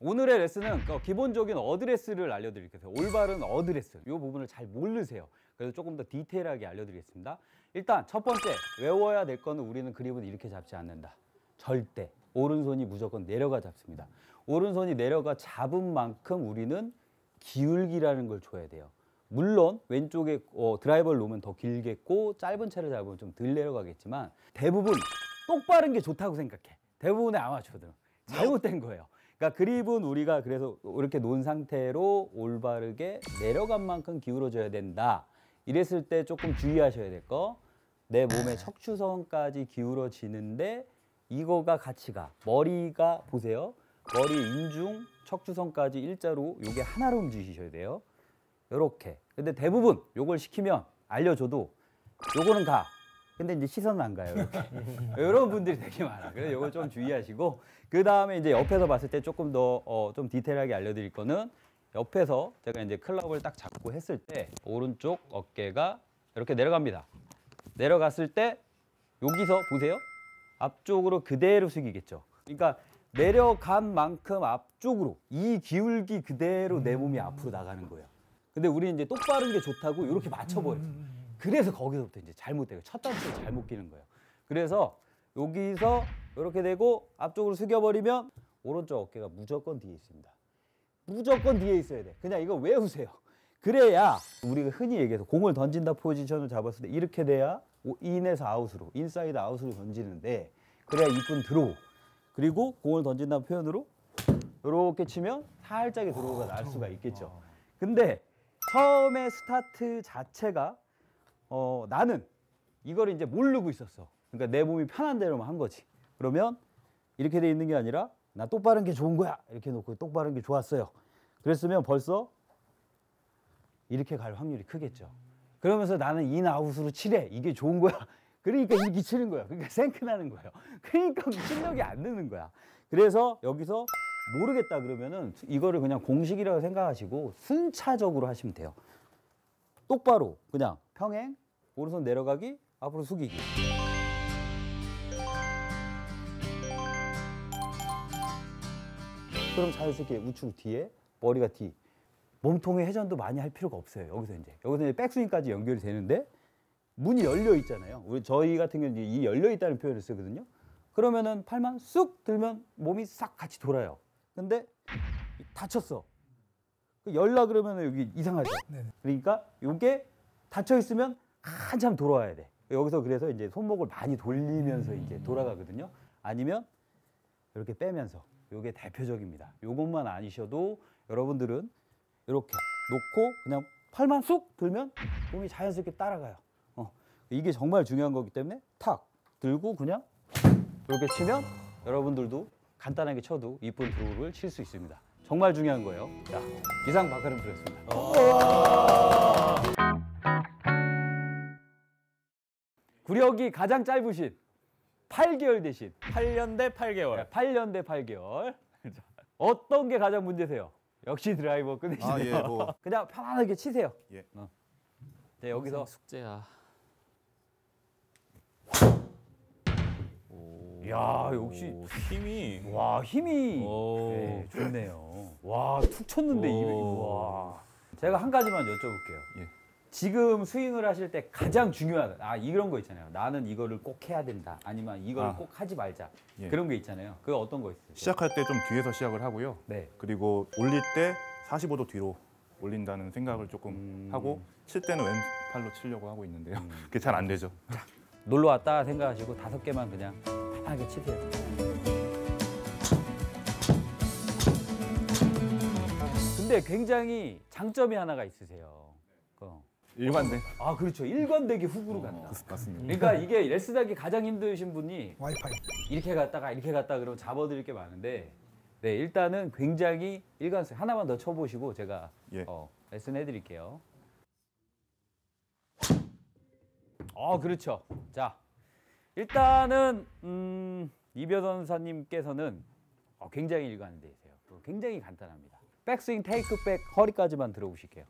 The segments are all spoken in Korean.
오늘의 레슨은 기본적인 어드레스를 알려드릴게요. 올바른 어드레스, 이 부분을 잘 모르세요. 그래서 조금 더 디테일하게 알려드리겠습니다. 일단 첫 번째, 외워야 될 거는 우리는 그립은 이렇게 잡지 않는다. 절대. 오른손이 무조건 내려가 잡습니다. 오른손이 내려가 잡은 만큼 우리는 기울기라는 걸 줘야 돼요. 물론 왼쪽에 드라이버를 놓으면 더 길겠고 짧은 채를 잡으면 좀 덜 내려가겠지만 대부분 똑바른 게 좋다고 생각해. 대부분의 아마추어들은 잘못된 거예요. 그러니까 그립은 우리가 그래서 이렇게 놓은 상태로 올바르게 내려간 만큼 기울어져야 된다. 이랬을 때 조금 주의하셔야 될 거, 내 몸의 척추선까지 기울어지는데 이거가 같이 가. 머리가 보세요. 머리 인중 척추선까지 일자로 요게 하나로 움직이셔야 돼요. 요렇게. 근데 대부분 요걸 시키면 알려줘도 요거는 가. 근데 이제 시선은 안 가요. 이렇게. 이런 분들이 되게 많아. 그래서 요거 좀 주의하시고, 그 다음에 이제 옆에서 봤을 때 조금 더 좀 디테일하게 알려드릴 거는, 옆에서 제가 이제 클럽을 딱 잡고 했을 때 오른쪽 어깨가 이렇게 내려갑니다. 내려갔을 때 여기서 보세요. 앞쪽으로 그대로 숙이겠죠. 그러니까 내려간 만큼 앞쪽으로 이 기울기 그대로 내 몸이 앞으로 나가는 거예요. 근데 우리 이제 똑바른 게 좋다고 이렇게 맞춰버려요. 그래서 거기서부터 이제 잘못돼요. 첫 단추를 잘못 끼는 거예요. 그래서 여기서 이렇게 되고 앞쪽으로 숙여버리면 오른쪽 어깨가 무조건 뒤에 있습니다. 무조건 뒤에 있어야 돼. 그냥 이거 외우세요. 그래야 우리가 흔히 얘기해서 공을 던진다 포지션을 잡았을 때 이렇게 돼야 인에서 아웃으로, 인사이드 아웃으로 던지는데, 그래야 이쁜 드로우. 그리고 공을 던진다는 표현으로 이렇게 치면 살짝의 드로우가 날 수가 있겠죠. 근데 처음에 스타트 자체가 나는 이걸 이제 모르고 있었어. 그러니까 내 몸이 편한 대로만 한 거지. 그러면 이렇게 돼 있는 게 아니라 나 똑바른 게 좋은 거야 이렇게 놓고 똑바른 게 좋았어요. 그랬으면 벌써 이렇게 갈 확률이 크겠죠. 그러면서 나는 인아웃으로 치래, 이게 좋은 거야. 그러니까 이렇게 치는 거야. 그러니까 생크 나는 거예요. 그러니까 실력이 안 느는 거야. 그래서 여기서 모르겠다 그러면은 이거를 그냥 공식이라고 생각하시고 순차적으로 하시면 돼요. 똑바로 그냥 평행, 오른손 내려가기, 앞으로 숙이기. 그럼 자연스럽게 우측 뒤에, 머리가 뒤. 몸통의 회전도 많이 할 필요가 없어요. 여기서 이제 백스윙까지 연결이 되는데 문이 열려 있잖아요. 저희 같은 경우는 이 열려 있다는 표현을 쓰거든요. 그러면은 팔만 쑥 들면 몸이 싹 같이 돌아요. 근데 다쳤어. 열라 그러면 여기 이상하죠. 그러니까 이게 닫혀 있으면 한참 돌아와야 돼. 여기서 그래서 이제 손목을 많이 돌리면서 이제 돌아가거든요. 아니면 이렇게 빼면서. 이게 대표적입니다. 이것만 아니셔도 여러분들은 이렇게 놓고 그냥 팔만 쑥 들면 몸이 자연스럽게 따라가요. 이게 정말 중요한 거기 때문에 탁 들고 그냥 이렇게 치면 여러분들도 간단하게 쳐도 이쁜 드로우를 칠 수 있습니다. 정말 중요한 거예요. 자, 이상 박하름 프로였습니다. 구력이 가장 짧으신 8개월 대신 8년 대 8개월. 네, 8년 대 8개월. 어떤 게 가장 문제세요? 역시 드라이버 끝내시네요. 뭐. 그냥 편안하게 치세요. 예. 네, 여기서 숙제야. 야, 역시 힘이. 와, 힘이 네, 좋네요. 와, 툭 쳤는데 와. 제가 한 가지만 여쭤볼게요. 예. 지금 스윙을 하실 때 가장 중요한 이런 거 있잖아요. 나는 이거를 꼭 해야 된다. 아니면 이걸 꼭 하지 말자. 예. 그런 게 있잖아요. 그거 어떤 거 있어요? 시작할 때 좀 뒤에서 시작을 하고요. 네. 그리고 올릴 때 45도 뒤로 올린다는 생각을 조금 하고, 칠 때는 왼팔로 치려고 하고 있는데요. 그게 잘 안 되죠. 놀러 왔다 생각하시고 5개만 그냥 편하게 치세요. 근데 굉장히 장점이 하나가 있으세요. 일관돼. 그렇죠. 일관되게 훅으로 간다. 맞습니다. 그러니까 이게 레슨하기 가장 힘드신 분이 와이파이. 이렇게 갔다가 그러면 잡아드릴 게 많은데, 네, 일단은 굉장히 일관성. 하나만 더 쳐보시고 제가 예. 레슨 해드릴게요. 그렇죠. 자, 일단은 이벼 선사님께서는 굉장히 일관되세요. 굉장히 간단합니다. 백스윙 테이크백 허리까지만 들어보실게요.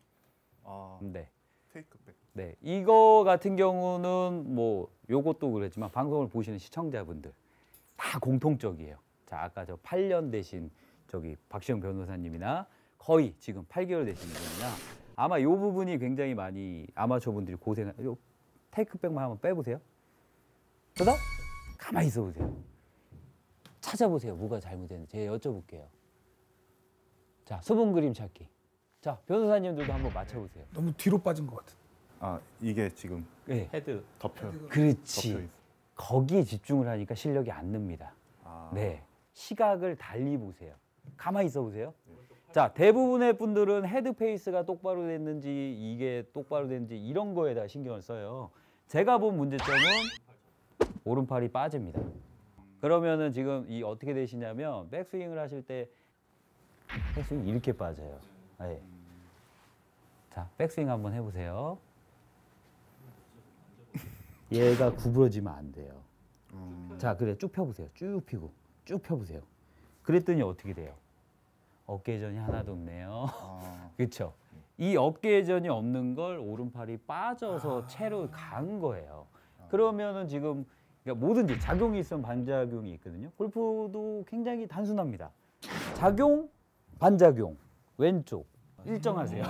네. 테이크백. 네, 이거 같은 경우는 뭐 요것도 그랬지만 방송을 보시는 시청자분들 다 공통적이에요. 자, 아까 저 8년 대신 저기 박시영 변호사님이나 거의 지금 8개월 되신 분이나 아마 이 부분이 굉장히 많이 아마추어 분들이 요 테이크백만 한번 빼보세요. 그래서 가만히 있어 보세요. 찾아보세요. 뭐가 잘못됐는지 제가 여쭤볼게요. 자, 수분 그림 찾기. 자, 변호사님들도 한번 맞춰보세요. 너무 뒤로 빠진 것 같아. 아 이게 지금 네. 헤드. 덮여 그렇지. 덮여 있어. 거기에 집중을 하니까 실력이 안 늡니다. 아, 네. 시각을 달리 보세요. 가만히 있어 보세요. 자, 대부분의 분들은 헤드 페이스가 똑바로 됐는지 이게 똑바로 됐는지 이런 거에다 신경을 써요. 제가 본 문제점은 오른팔이 빠집니다. 그러면은 지금 이 어떻게 되시냐면 백스윙을 하실 때 백스윙 이렇게 빠져요. 네. 자, 백스윙 한번 해보세요. 얘가 구부러지면 안 돼요. 자, 그래 쭉 펴보세요. 쭉 펴고 쭉 펴보세요. 그랬더니 어떻게 돼요? 어깨전이 하나도 없네요. 그렇죠? 이 어깨전이 없는 걸 오른팔이 빠져서 채로 간 거예요. 그러면은 지금 그러니까 뭐든지 작용이 있으면 반작용이 있거든요. 골프도 굉장히 단순합니다. 작용, 반작용, 왼쪽 일정하세요.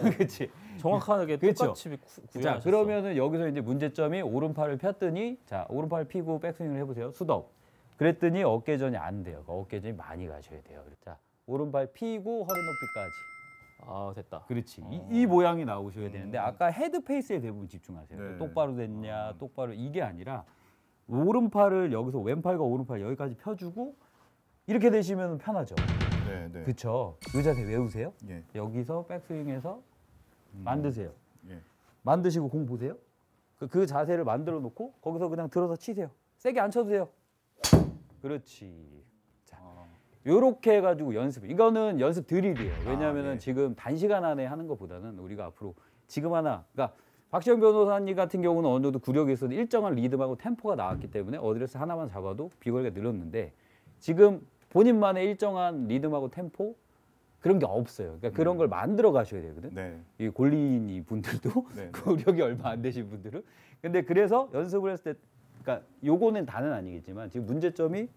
그렇지? 정확하게 그렇죠. 똑같이 자, 구현하셨어. 그러면은 여기서 이제 문제점이 오른팔을 폈더니 자, 오른팔 피고 백스윙을 해보세요. 수덕. 그랬더니 어깨전이 안 돼요. 어깨전이 많이 가셔야 돼요. 자, 오른발 피고 허리 높이까지. 아, 됐다. 그렇지. 이 모양이 나오셔야 되는데 아까 헤드 페이스에 대부분 집중하세요. 네. 똑바로 됐냐, 똑바로 이게 아니라 오른팔을 여기서 왼팔과 오른팔 여기까지 펴주고 이렇게 되시면 편하죠. 네, 네. 그렇죠. 이 자세 외우세요. 예. 여기서 백스윙해서 만드세요. 예. 만드시고 공 보세요. 그 자세를 만들어 놓고 거기서 그냥 들어서 치세요. 세게 안 쳐도 돼요. 그렇지. 자, 요렇게 해가지고 연습. 이거는 연습 드릴이에요. 왜냐하면은 예. 지금 단시간 안에 하는 것보다는 우리가 앞으로 지금 하나, 그러니까 박시영 변호사님 같은 경우는 어느 정도 구력이 있어도 일정한 리듬하고 템포가 나왔기 때문에 어드레스 하나만 잡아도 비거리가 늘었는데 지금 본인만의 일정한 리듬하고 템포 그런 게 없어요. 그러니까 그런 걸 만들어 가셔야 되거든. 네. 이 골린이 분들도 네. 구력이 얼마 안 되신 분들은. 근데 그래서 연습을 했을 때, 그러니까 요거는 다는 아니겠지만 지금 문제점이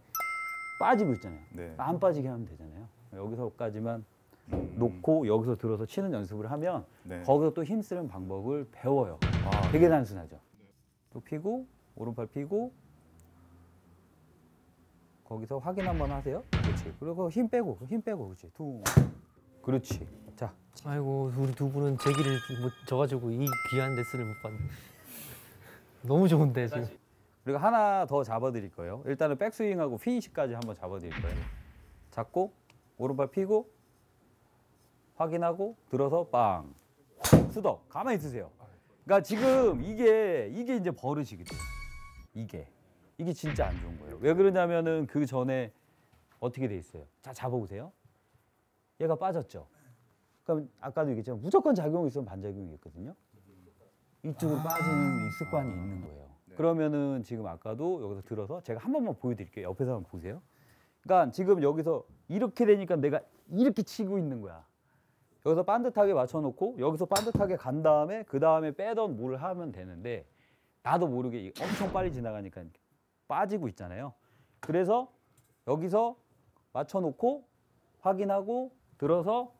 빠지고 있잖아요. 네. 안 빠지게 하면 되잖아요. 여기서까지만 놓고 여기서 들어서 치는 연습을 하면 네. 거기서 또 힘쓰는 방법을 배워요. 아, 되게 단순하죠. 또 피고 오른팔 피고 거기서 확인 한번 하세요. 그렇지. 그리고 힘 빼고 그렇지. 둥. 그렇지. 자, 아이고 우리 두 분은 제 길을 못 져가지고 이 귀한 레슨을 못 받네. 너무 좋은데 지금. 그리고 하나 더 잡아드릴 거예요. 일단은 백스윙하고 피니시까지 한번 잡아드릴 거예요. 잡고 오른발 피고 확인하고 들어서 빵. 수덕. 가만히 있으세요. 그러니까 지금 이게 이제 버릇이거든요. 이게 진짜 안 좋은 거예요. 왜 그러냐면은 그 전에 어떻게 돼 있어요? 자, 잡아보세요. 얘가 빠졌죠. 그럼 아까도 얘기했지만 무조건 작용이 있으면 반작용이 있거든요. 이쪽으로 빠지는 이 습관이 있는 거예요. 그러면은 지금 아까도 여기서 들어서 제가 한 번만 보여드릴게요. 옆에서 한번 보세요. 그러니까 지금 여기서 이렇게 되니까 내가 이렇게 치고 있는 거야. 여기서 반듯하게 맞춰놓고 여기서 반듯하게 간 다음에 그 다음에 빼던 뭘 하면 되는데 나도 모르게 엄청 빨리 지나가니까 빠지고 있잖아요. 그래서 여기서 맞춰놓고 확인하고 들어서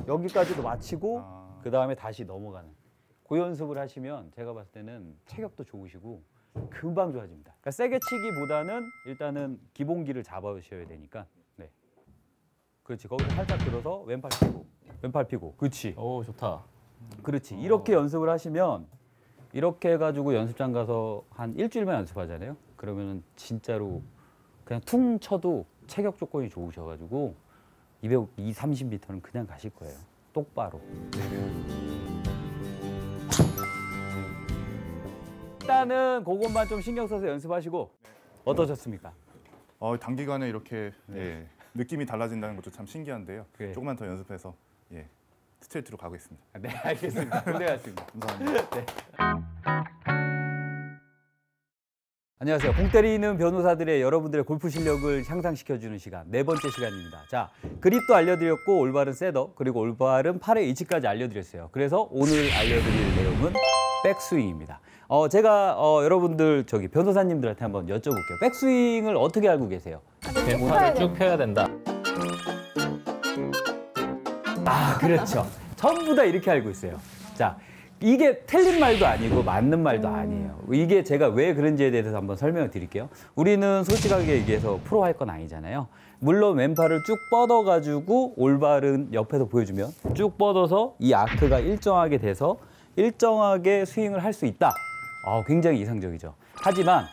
여기까지도 마치고 그 다음에 다시 넘어가는 그 연습을 하시면 제가 봤을 때는 체격도 좋으시고 금방 좋아집니다. 그러니까 세게 치기보다는 일단은 기본기를 잡아주셔야 되니까. 네, 그렇지. 거기서 살짝 들어서 왼팔 피고 그렇지. 오, 좋다. 그렇지. 이렇게 연습을 하시면 이렇게 해가지고 연습장 가서 한 일주일만 연습하잖아요. 그러면은 진짜로 그냥 퉁 쳐도 체격 조건이 좋으셔가지고 230m는 그냥 가실 거예요. 똑바로. 일단은 그것만 좀 신경 써서 연습하시고 어떠셨습니까? 단기간에 이렇게 예, 느낌이 달라진다는 것도 참 신기한데요. 그래. 조금만 더 연습해서 예, 스트레이트로 가겠습니다. 네, 알겠습니다. 고생하셨습니다. 감사합니다. 안녕하세요. 공 때리는 변호사들의 여러분들의 골프 실력을 향상시켜주는 시간, 네 번째 시간입니다. 자, 그립도 알려드렸고 올바른 셋업, 그리고 올바른 팔의 위치까지 알려드렸어요. 그래서 오늘 알려드릴 내용은 백스윙입니다. 제가 여러분들 저기 변호사님들한테 한번 여쭤볼게요. 백스윙을 어떻게 알고 계세요? 왼팔을 쭉 펴야 된다. 아, 그렇죠. 전부 다 이렇게 알고 있어요. 자, 이게 틀린 말도 아니고 맞는 말도 아니에요. 이게 제가 왜 그런지에 대해서 한번 설명을 드릴게요. 우리는 솔직하게 얘기해서 프로 할 건 아니잖아요. 물론 왼팔을 쭉 뻗어가지고 올바른 옆에서 보여주면 쭉 뻗어서 이 아크가 일정하게 돼서 일정하게 스윙을 할 수 있다. 굉장히 이상적이죠. 하지만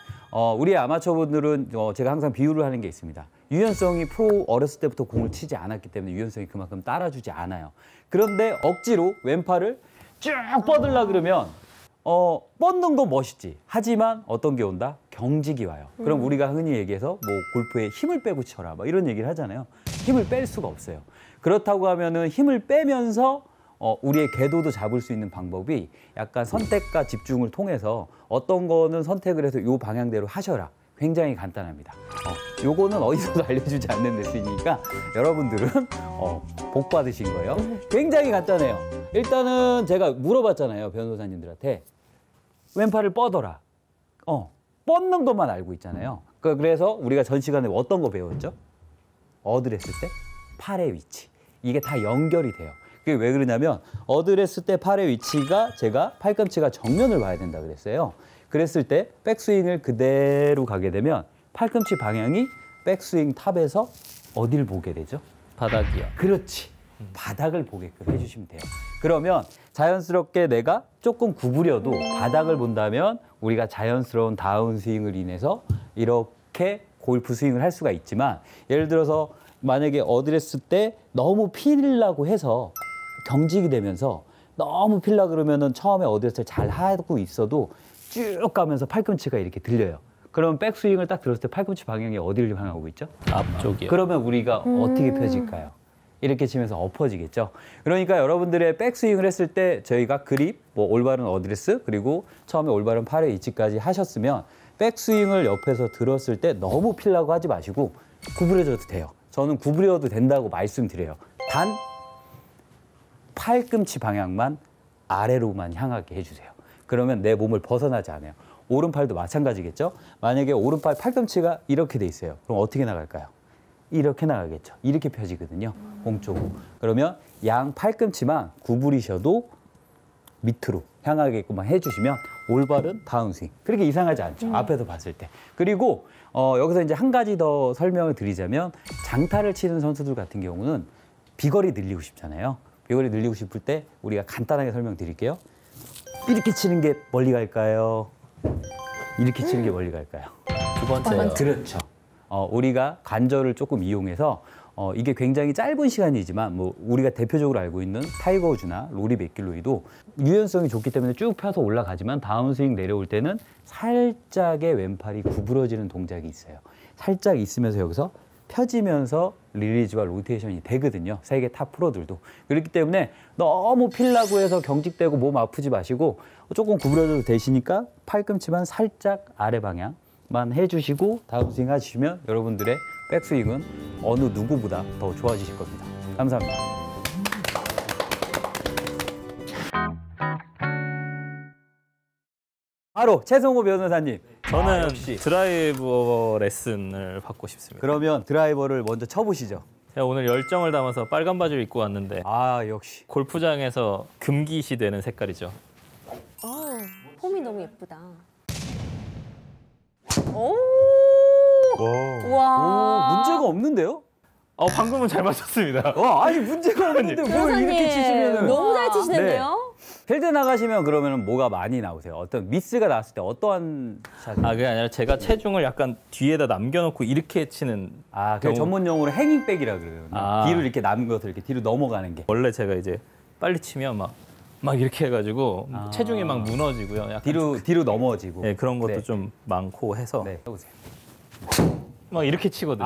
우리 아마추어분들은 제가 항상 비유를 하는 게 있습니다. 유연성이 프로 어렸을 때부터 공을 치지 않았기 때문에 유연성이 그만큼 따라주지 않아요. 그런데 억지로 왼팔을 쭉 뻗으려 그러면 뻗는 거 멋있지. 하지만 어떤 게 온다? 경직이 와요. 그럼 우리가 흔히 얘기해서 뭐 골프에 힘을 빼고 쳐라 막 이런 얘기를 하잖아요. 힘을 뺄 수가 없어요. 그렇다고 하면은 힘을 빼면서 우리의 궤도도 잡을 수 있는 방법이 약간 선택과 집중을 통해서 어떤 거는 선택을 해서 요 방향대로 하셔라. 굉장히 간단합니다. 요거는 어디서도 알려주지 않는 레슨이니까 여러분들은 복 받으신 거예요. 굉장히 간단해요. 일단은 제가 물어봤잖아요. 변호사님들한테. 왼팔을 뻗어라. 뻗는 것만 알고 있잖아요. 그래서 우리가 전 시간에 어떤 거 배웠죠? 어드레스 때 팔의 위치. 이게 다 연결이 돼요. 그게 왜 그러냐면 어드레스 때 팔의 위치가 제가 팔꿈치가 정면을 봐야 된다 그랬어요. 그랬을 때 백스윙을 그대로 가게 되면 팔꿈치 방향이 백스윙 탑에서 어딜 보게 되죠? 바닥이요. 그렇지. 바닥을 보게끔 해주시면 돼요. 그러면 자연스럽게 내가 조금 구부려도 바닥을 본다면 우리가 자연스러운 다운스윙을 인해서 이렇게 골프 스윙을 할 수가 있지만 예를 들어서 만약에 어드레스 때 너무 피려고 해서 경직이 되면서 너무 필라 그러면은 처음에 어드레스를 잘 하고 있어도 쭉 가면서 팔꿈치가 이렇게 들려요. 그러면 백스윙을 딱 들었을 때 팔꿈치 방향이 어디를 향하고 있죠? 앞쪽이요. 그러면 우리가 어떻게 펴질까요? 이렇게 치면서 엎어지겠죠. 그러니까 여러분들의 백스윙을 했을 때 저희가 그립, 뭐 올바른 어드레스, 그리고 처음에 올바른 팔의 위치까지 하셨으면 백스윙을 옆에서 들었을 때 너무 피려고 하지 마시고 구부려져도 돼요. 저는 구부려도 된다고 말씀드려요. 단 팔꿈치 방향만 아래로만 향하게 해주세요. 그러면 내 몸을 벗어나지 않아요. 오른팔도 마찬가지겠죠. 만약에 오른팔 팔꿈치가 이렇게 돼 있어요. 그럼 어떻게 나갈까요? 이렇게 나가겠죠. 이렇게 펴지거든요. 공 쪽으로. 그러면 양 팔꿈치만 구부리셔도 밑으로 향하게끔만 해주시면 올바른 다운스윙. 그렇게 이상하지 않죠. 앞에서 봤을 때. 그리고 여기서 이제 한 가지 더 설명을 드리자면 장타를 치는 선수들 같은 경우는 비거리 늘리고 싶잖아요. 비거리 늘리고 싶을 때 우리가 간단하게 설명드릴게요. 이렇게 치는 게 멀리 갈까요? 이렇게 치는 게 멀리 갈까요? 두 번째요. 그렇죠. 우리가 관절을 조금 이용해서 이게 굉장히 짧은 시간이지만 뭐 우리가 대표적으로 알고 있는 타이거 우즈나 로리 맥길로이도 유연성이 좋기 때문에 쭉 펴서 올라가지만 다운스윙 내려올 때는 살짝의 왼팔이 구부러지는 동작이 있어요. 살짝 있으면서 여기서 펴지면서 릴리즈와 로테이션이 되거든요. 세계 탑 프로들도. 그렇기 때문에 너무 필라고 해서 경직되고 몸 아프지 마시고 조금 구부러져도 되시니까 팔꿈치만 살짝 아래 방향만 해주시고 다운스윙 하시면 여러분들의 백스윙은 어느 누구보다 더 좋아지실 겁니다. 감사합니다. 바로 최성호 변호사님. 저는 역시. 드라이버 레슨을 받고 싶습니다. 그러면 드라이버를 먼저 쳐보시죠. 제가 오늘 열정을 담아서 빨간 바지를 입고 왔는데 역시. 골프장에서 금기시 되는 색깔이죠. 폼이 너무 예쁘다. 오! 오. 와. 문제가 없는데요? 방금은 잘 맞췄습니다. 아니 문제가 없는데 뭘 변호사님, 이렇게 치시면은. 너무 잘 치시는데요? 필드 나가시면 그러면 뭐가 많이 나오세요? 어떤 미스가 나왔을 때 어떠한 샷? 그게 아니라 제가 체중을 약간 뒤에다 남겨놓고 이렇게 치는 그 경우- 전문 용어로 행잉백이라 그래요. 아. 뒤로 이렇게 남은 것을 이렇게 뒤로 넘어가는 게. 원래 제가 이제 빨리 치면 막 이렇게 해가지고 체중이 막 무너지고요. 약간 뒤로 넘어지고. 네, 그런 것도 네. 좀 많고 해서 네, 해보세요. 막 이렇게 치거든요.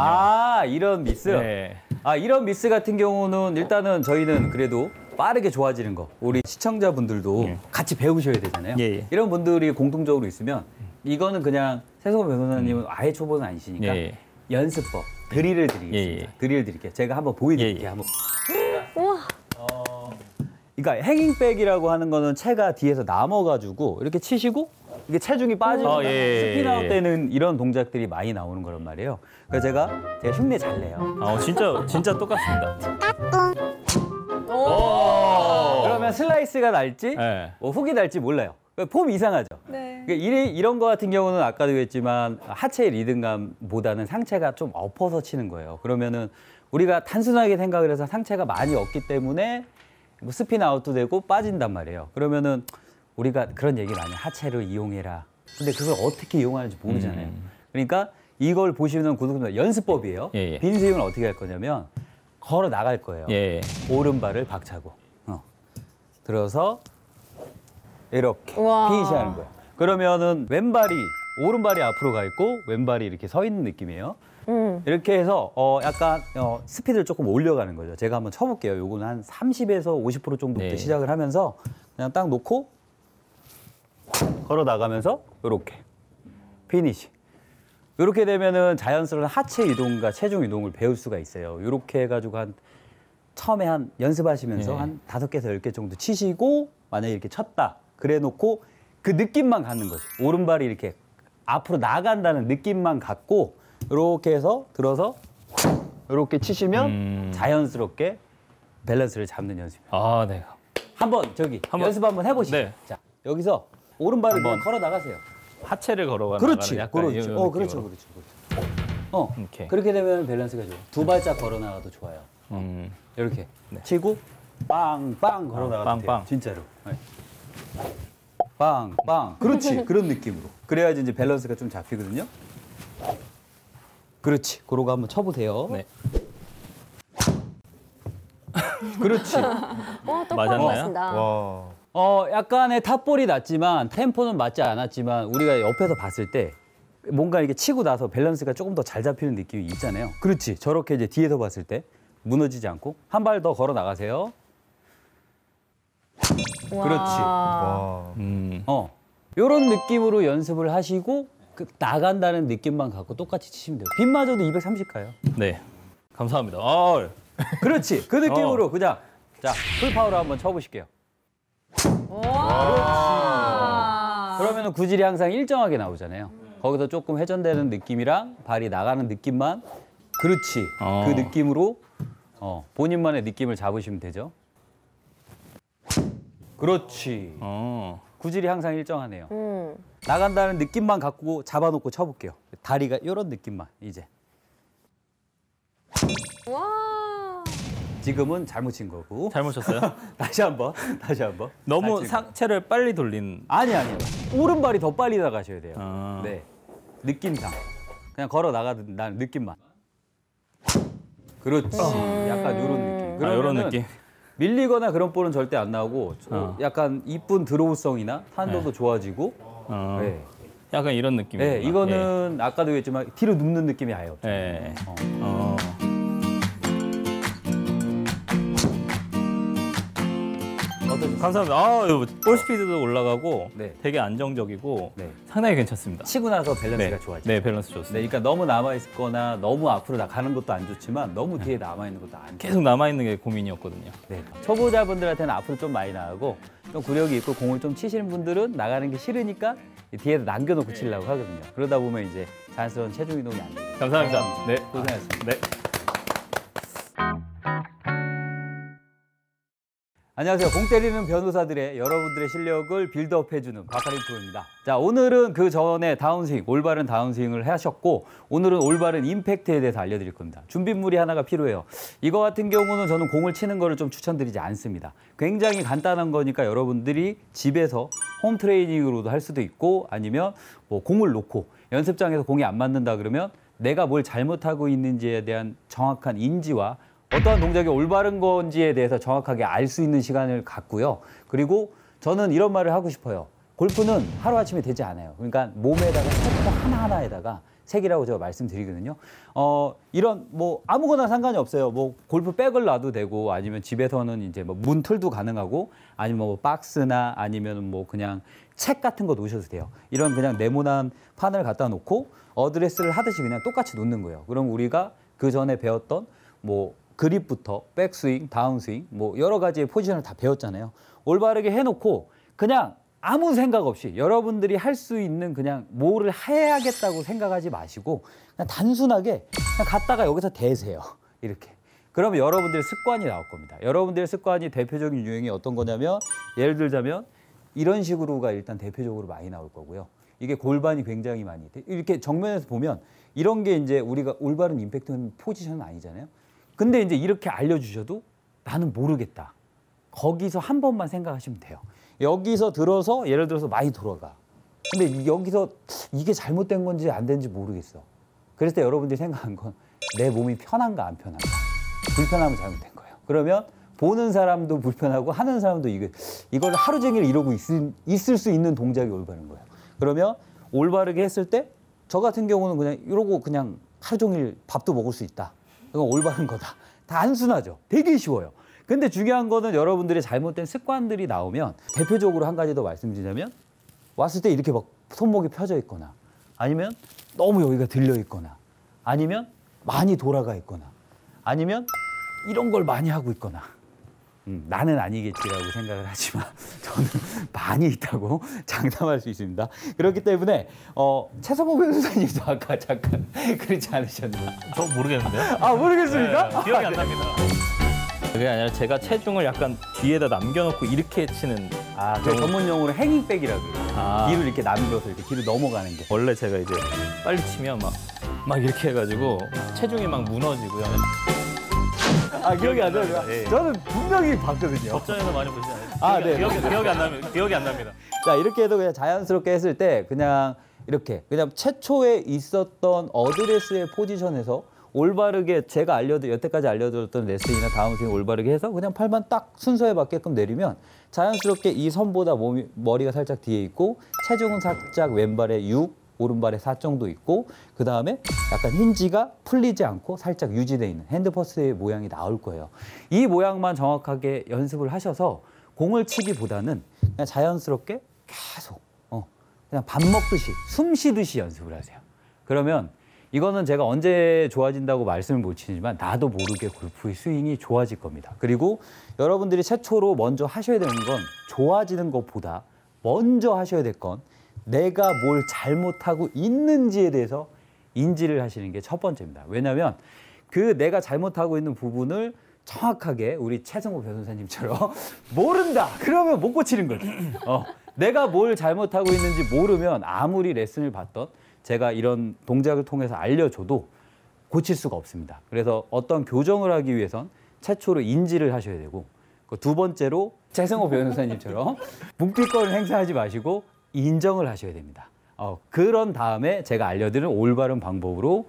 이런 미스. 네. 이런 미스 같은 경우는 일단은 저희는 그래도 빠르게 좋아지는 거 우리 시청자분들도 예. 같이 배우셔야 되잖아요. 예. 이런 분들이 공통적으로 있으면 이거는 그냥 세성호 변호사님은 아예 초보는 아니시니까 예. 연습법 드릴을 드리겠습니다. 예. 드릴 드릴게요. 제가 한번 보여드릴게요. 예. 한번. 우와. 그러니까 행잉백이라고 하는 거는 채가 뒤에서 남아가지고 이렇게 치시고 이게 체중이 빠지고 예. 스피드아웃 때는 이런 동작들이 많이 나오는 거란 말이에요. 그래서 제가 흉내 잘 내요. 진짜 똑같습니다. 그러면 슬라이스가 날지 네. 뭐 훅이 날지 몰라요. 폼이 이상하죠. 네. 그러니까 이런 거 같은 경우는 아까도 했지만 하체의 리듬감보다는 상체가 좀 엎어서 치는 거예요. 그러면은 우리가 단순하게 생각을 해서 상체가 많이 없기 때문에 뭐 스핀 아웃도 되고 빠진단 말이에요. 그러면은 우리가 그런 얘기 많이 하체를 이용해라. 근데 그걸 어떻게 이용하는지 모르잖아요. 그러니까 이걸 보시면 구독자 연습법이에요. 예, 예. 빈 스윙을 어떻게 할 거냐면 걸어 나갈 거예요. 예. 오른발을 박차고 들어서 이렇게 우와. 피니시하는 거예요. 그러면은 오른발이 앞으로 가 있고 왼발이 이렇게 서 있는 느낌이에요. 이렇게 해서 약간 스피드를 조금 올려가는 거죠. 제가 한번 쳐볼게요. 요거는 한 30에서 50% 정도부터 네. 시작을 하면서 그냥 딱 놓고 걸어 나가면서 이렇게 피니시. 이렇게 되면은 자연스러운 하체 이동과 체중 이동을 배울 수가 있어요. 이렇게 해가지고 처음에 연습하시면서 네. 한 5개에서 10개 정도 치시고 만약에 이렇게 쳤다. 그래 놓고 그 느낌만 갖는 거죠. 오른발이 이렇게 앞으로 나간다는 느낌만 갖고 이렇게 해서 들어서 이렇게 치시면 자연스럽게 밸런스를 잡는 연습입니다. 아, 네. 한번 연습 한번 해보시죠. 네. 자, 여기서 오른발을 한번. 그냥 걸어 나가세요. 하체를 걸어가는 그렇지. 약간 그렇죠. 이런 그렇죠. 느낌으로. 그렇죠. 이렇게. 그렇게 되면 밸런스가 좋아요. 두 발짝 걸어 나가도 좋아요. 이렇게 치고 빵빵 걸어 나가도 빵, 돼요. 빵. 진짜로. 네. 빵빵. 그렇지. 그런 느낌으로. 그래야지 이제 밸런스가 좀 잡히거든요. 그렇지. 그러고 한번 쳐보세요. 네. 그렇지. 똑바로 맞았나요? 맞습니다. 와. 약간의 탑볼이 났지만 템포는 맞지 않았지만 우리가 옆에서 봤을 때 뭔가 이렇게 치고 나서 밸런스가 조금 더 잘 잡히는 느낌이 있잖아요. 그렇지. 저렇게 이제 뒤에서 봤을 때 무너지지 않고 한 발 더 걸어 나가세요. 그렇지. 와. 요런 느낌으로 연습을 하시고 나간다는 느낌만 갖고 똑같이 치시면 돼요. 빗마저도 230 가요. 네. 감사합니다. 그렇지. 그 느낌으로 그냥 자, 풀파워로 한번 쳐보실게요. 그러면 구질이 항상 일정하게 나오잖아요. 거기서 조금 회전되는 느낌이랑 발이 나가는 느낌만 그렇지. 그 느낌으로 본인만의 느낌을 잡으시면 되죠. 그렇지. 구질이 항상 일정하네요. 나간다는 느낌만 갖고 잡아놓고 쳐볼게요. 다리가 이런 느낌만 이제. 와. 지금은 잘못 친 거고. 잘못 쳤어요? 다시 한번. 너무 다시 상체를 빨리 돌린. 아니요. 오른발이 더 빨리 나가셔야 돼요. 아. 네. 느낌상. 그냥 걸어 나가는 느낌만. 그렇지. 약간 요런 느낌. 요런 그러면은 느낌. 밀리거나 그런 볼은 절대 안 나오고 약간 이쁜 드로우성이나 탄도도 네. 좋아지고. 네. 약간 이런 느낌이에요. 네, 이거는 아까도 했지만 뒤로 눕는 느낌이 아예 없죠. 예. 어떠세요? 감사합니다. 볼 스피드도 올라가고 네. 되게 안정적이고 네. 상당히 괜찮습니다. 치고 나서 밸런스가 네. 좋아지죠. 네, 밸런스 네, 좋습니다. 그러니까 너무 남아있거나 너무 앞으로 나가는 것도 안 좋지만 너무 뒤에 남아있는 것도 안 좋아요. 계속 남아있는 게 고민이었거든요. 네. 초보자분들한테는 앞으로 좀 많이 나가고 좀 구력이 있고 공을 좀 치시는 분들은 나가는 게 싫으니까 뒤에다 남겨놓고 치려고 하거든요. 그러다 보면 이제 자연스러운 체중 이동이 안 돼요. 감사합니다. 네. 고생하셨습니다. 네. 안녕하세요. 공 때리는 변호사들의 여러분들의 실력을 빌드업해주는 박하림 프로입니다. 자, 오늘은 그 전에 다운스윙, 올바른 다운스윙을 하셨고 오늘은 올바른 임팩트에 대해서 알려드릴 겁니다. 준비물이 하나가 필요해요. 이거 같은 경우는 저는 공을 치는 거를 좀 추천드리지 않습니다. 굉장히 간단한 거니까 여러분들이 집에서 홈 트레이닝으로도 할 수도 있고 아니면 뭐 공을 놓고 연습장에서 공이 안 맞는다 그러면 내가 뭘 잘못하고 있는지에 대한 정확한 인지와 어떠한 동작이 올바른 건지에 대해서 정확하게 알 수 있는 시간을 갖고요. 그리고 저는 이런 말을 하고 싶어요. 골프는 하루아침에 되지 않아요. 그러니까 몸에다가 세트 하나하나에다가 색이라고 제가 말씀드리거든요. 이런 뭐 아무거나 상관이 없어요. 뭐 골프백을 놔도 되고 아니면 집에서는 이제 뭐 문틀도 가능하고 아니면 뭐 박스나 아니면 뭐 그냥 책 같은 거 놓으셔도 돼요. 이런 그냥 네모난 판을 갖다 놓고 어드레스를 하듯이 그냥 똑같이 놓는 거예요. 그럼 우리가 그 전에 배웠던 뭐 그립부터 백스윙, 다운스윙 뭐 여러 가지의 포지션을 다 배웠잖아요. 올바르게 해놓고 그냥 아무 생각 없이 여러분들이 할 수 있는 그냥 뭐를 해야겠다고 생각하지 마시고 그냥 단순하게 그냥 갔다가 여기서 대세요. 이렇게. 그러면 여러분들의 습관이 나올 겁니다. 여러분들의 습관이 대표적인 유형이 어떤 거냐면 예를 들자면 이런 식으로가 일단 대표적으로 많이 나올 거고요. 이게 골반이 굉장히 많이 이렇게 정면에서 보면 이런 게 이제 우리가 올바른 임팩트 포지션은 아니잖아요. 근데 이제 이렇게 알려주셔도 나는 모르겠다. 거기서 한 번만 생각하시면 돼요. 여기서 들어서 예를 들어서 많이 돌아가. 근데 여기서 이게 잘못된 건지 안 된지 모르겠어. 그래서 여러분들이 생각한 건 내 몸이 편한가 안 편한가. 불편하면 잘못된 거예요. 그러면 보는 사람도 불편하고 하는 사람도 이걸 하루 종일 이러고 있을 수 있는 동작이 올바른 거예요. 그러면 올바르게 했을 때 저 같은 경우는 그냥 이러고 그냥 하루 종일 밥도 먹을 수 있다. 이건 올바른 거다. 단순하죠. 되게 쉬워요. 근데 중요한 거는 여러분들의 잘못된 습관들이 나오면 대표적으로 한 가지 더 말씀드리자면 왔을 때 이렇게 막 손목이 펴져 있거나 아니면 너무 여기가 들려 있거나 아니면 많이 돌아가 있거나 아니면 이런 걸 많이 하고 있거나 나는 아니겠지라고 생각을 하지만 저는 많이 있다고 장담할 수 있습니다. 그렇기 때문에 최성호 변호사님도 아까 잠깐 그렇지 않으셨나요? 저 모르겠는데요. 아 모르겠습니까? 네, 기억이 안 납니다. 그게 아니라 제가 체중을 약간 뒤에다 남겨놓고 이렇게 치는 그 전문 용어로 행잉백이라고 해요. 뒤로 이렇게 남겨서 이렇게 뒤로 넘어가는 게. 원래 제가 이제 빨리 치면 막 이렇게 해가지고 체중이 막 무너지고요. 기억이 안 나요. 예. 저는 분명히 봤거든요. 업전에서 많이 보시지 않아요? 네. 기억이 안 납니다. 기억이 안 납니다. 자 이렇게 해도 그냥 자연스럽게 했을 때 그냥 이렇게 그냥 최초에 있었던 어드레스의 포지션에서 올바르게 제가 여태까지 알려드렸던 레슨이나 다음 스윙 올바르게 해서 그냥 팔만 딱 순서에 맞게끔 내리면 자연스럽게 이 선보다 머리가 살짝 뒤에 있고 체중은 살짝 왼발에 6, 오른발에 4 정도 있고 그 다음에 약간 힌지가 풀리지 않고 살짝 유지되어 있는 핸드퍼스의 모양이 나올 거예요. 이 모양만 정확하게 연습을 하셔서 공을 치기보다는 그냥 자연스럽게 계속 그냥 밥 먹듯이 숨 쉬듯이 연습을 하세요. 그러면 이거는 제가 언제 좋아진다고 말씀을 못 드리지만 나도 모르게 골프의 스윙이 좋아질 겁니다. 그리고 여러분들이 최초로 먼저 하셔야 되는 건 좋아지는 것보다 먼저 하셔야 될 건 내가 뭘 잘못하고 있는지에 대해서 인지를 하시는 게 첫 번째입니다. 왜냐하면 그 내가 잘못하고 있는 부분을 정확하게 우리 최성호 변호사님처럼 모른다. 그러면 못 고치는 거죠. 내가 뭘 잘못하고 있는지 모르면 아무리 레슨을 받던 제가 이런 동작을 통해서 알려줘도 고칠 수가 없습니다. 그래서 어떤 교정을 하기 위해선 최초로 인지를 하셔야 되고 두 번째로 최성호 변호사님처럼 묵비권을 행사하지 마시고 인정을 하셔야 됩니다. 그런 다음에 제가 알려드리는 올바른 방법으로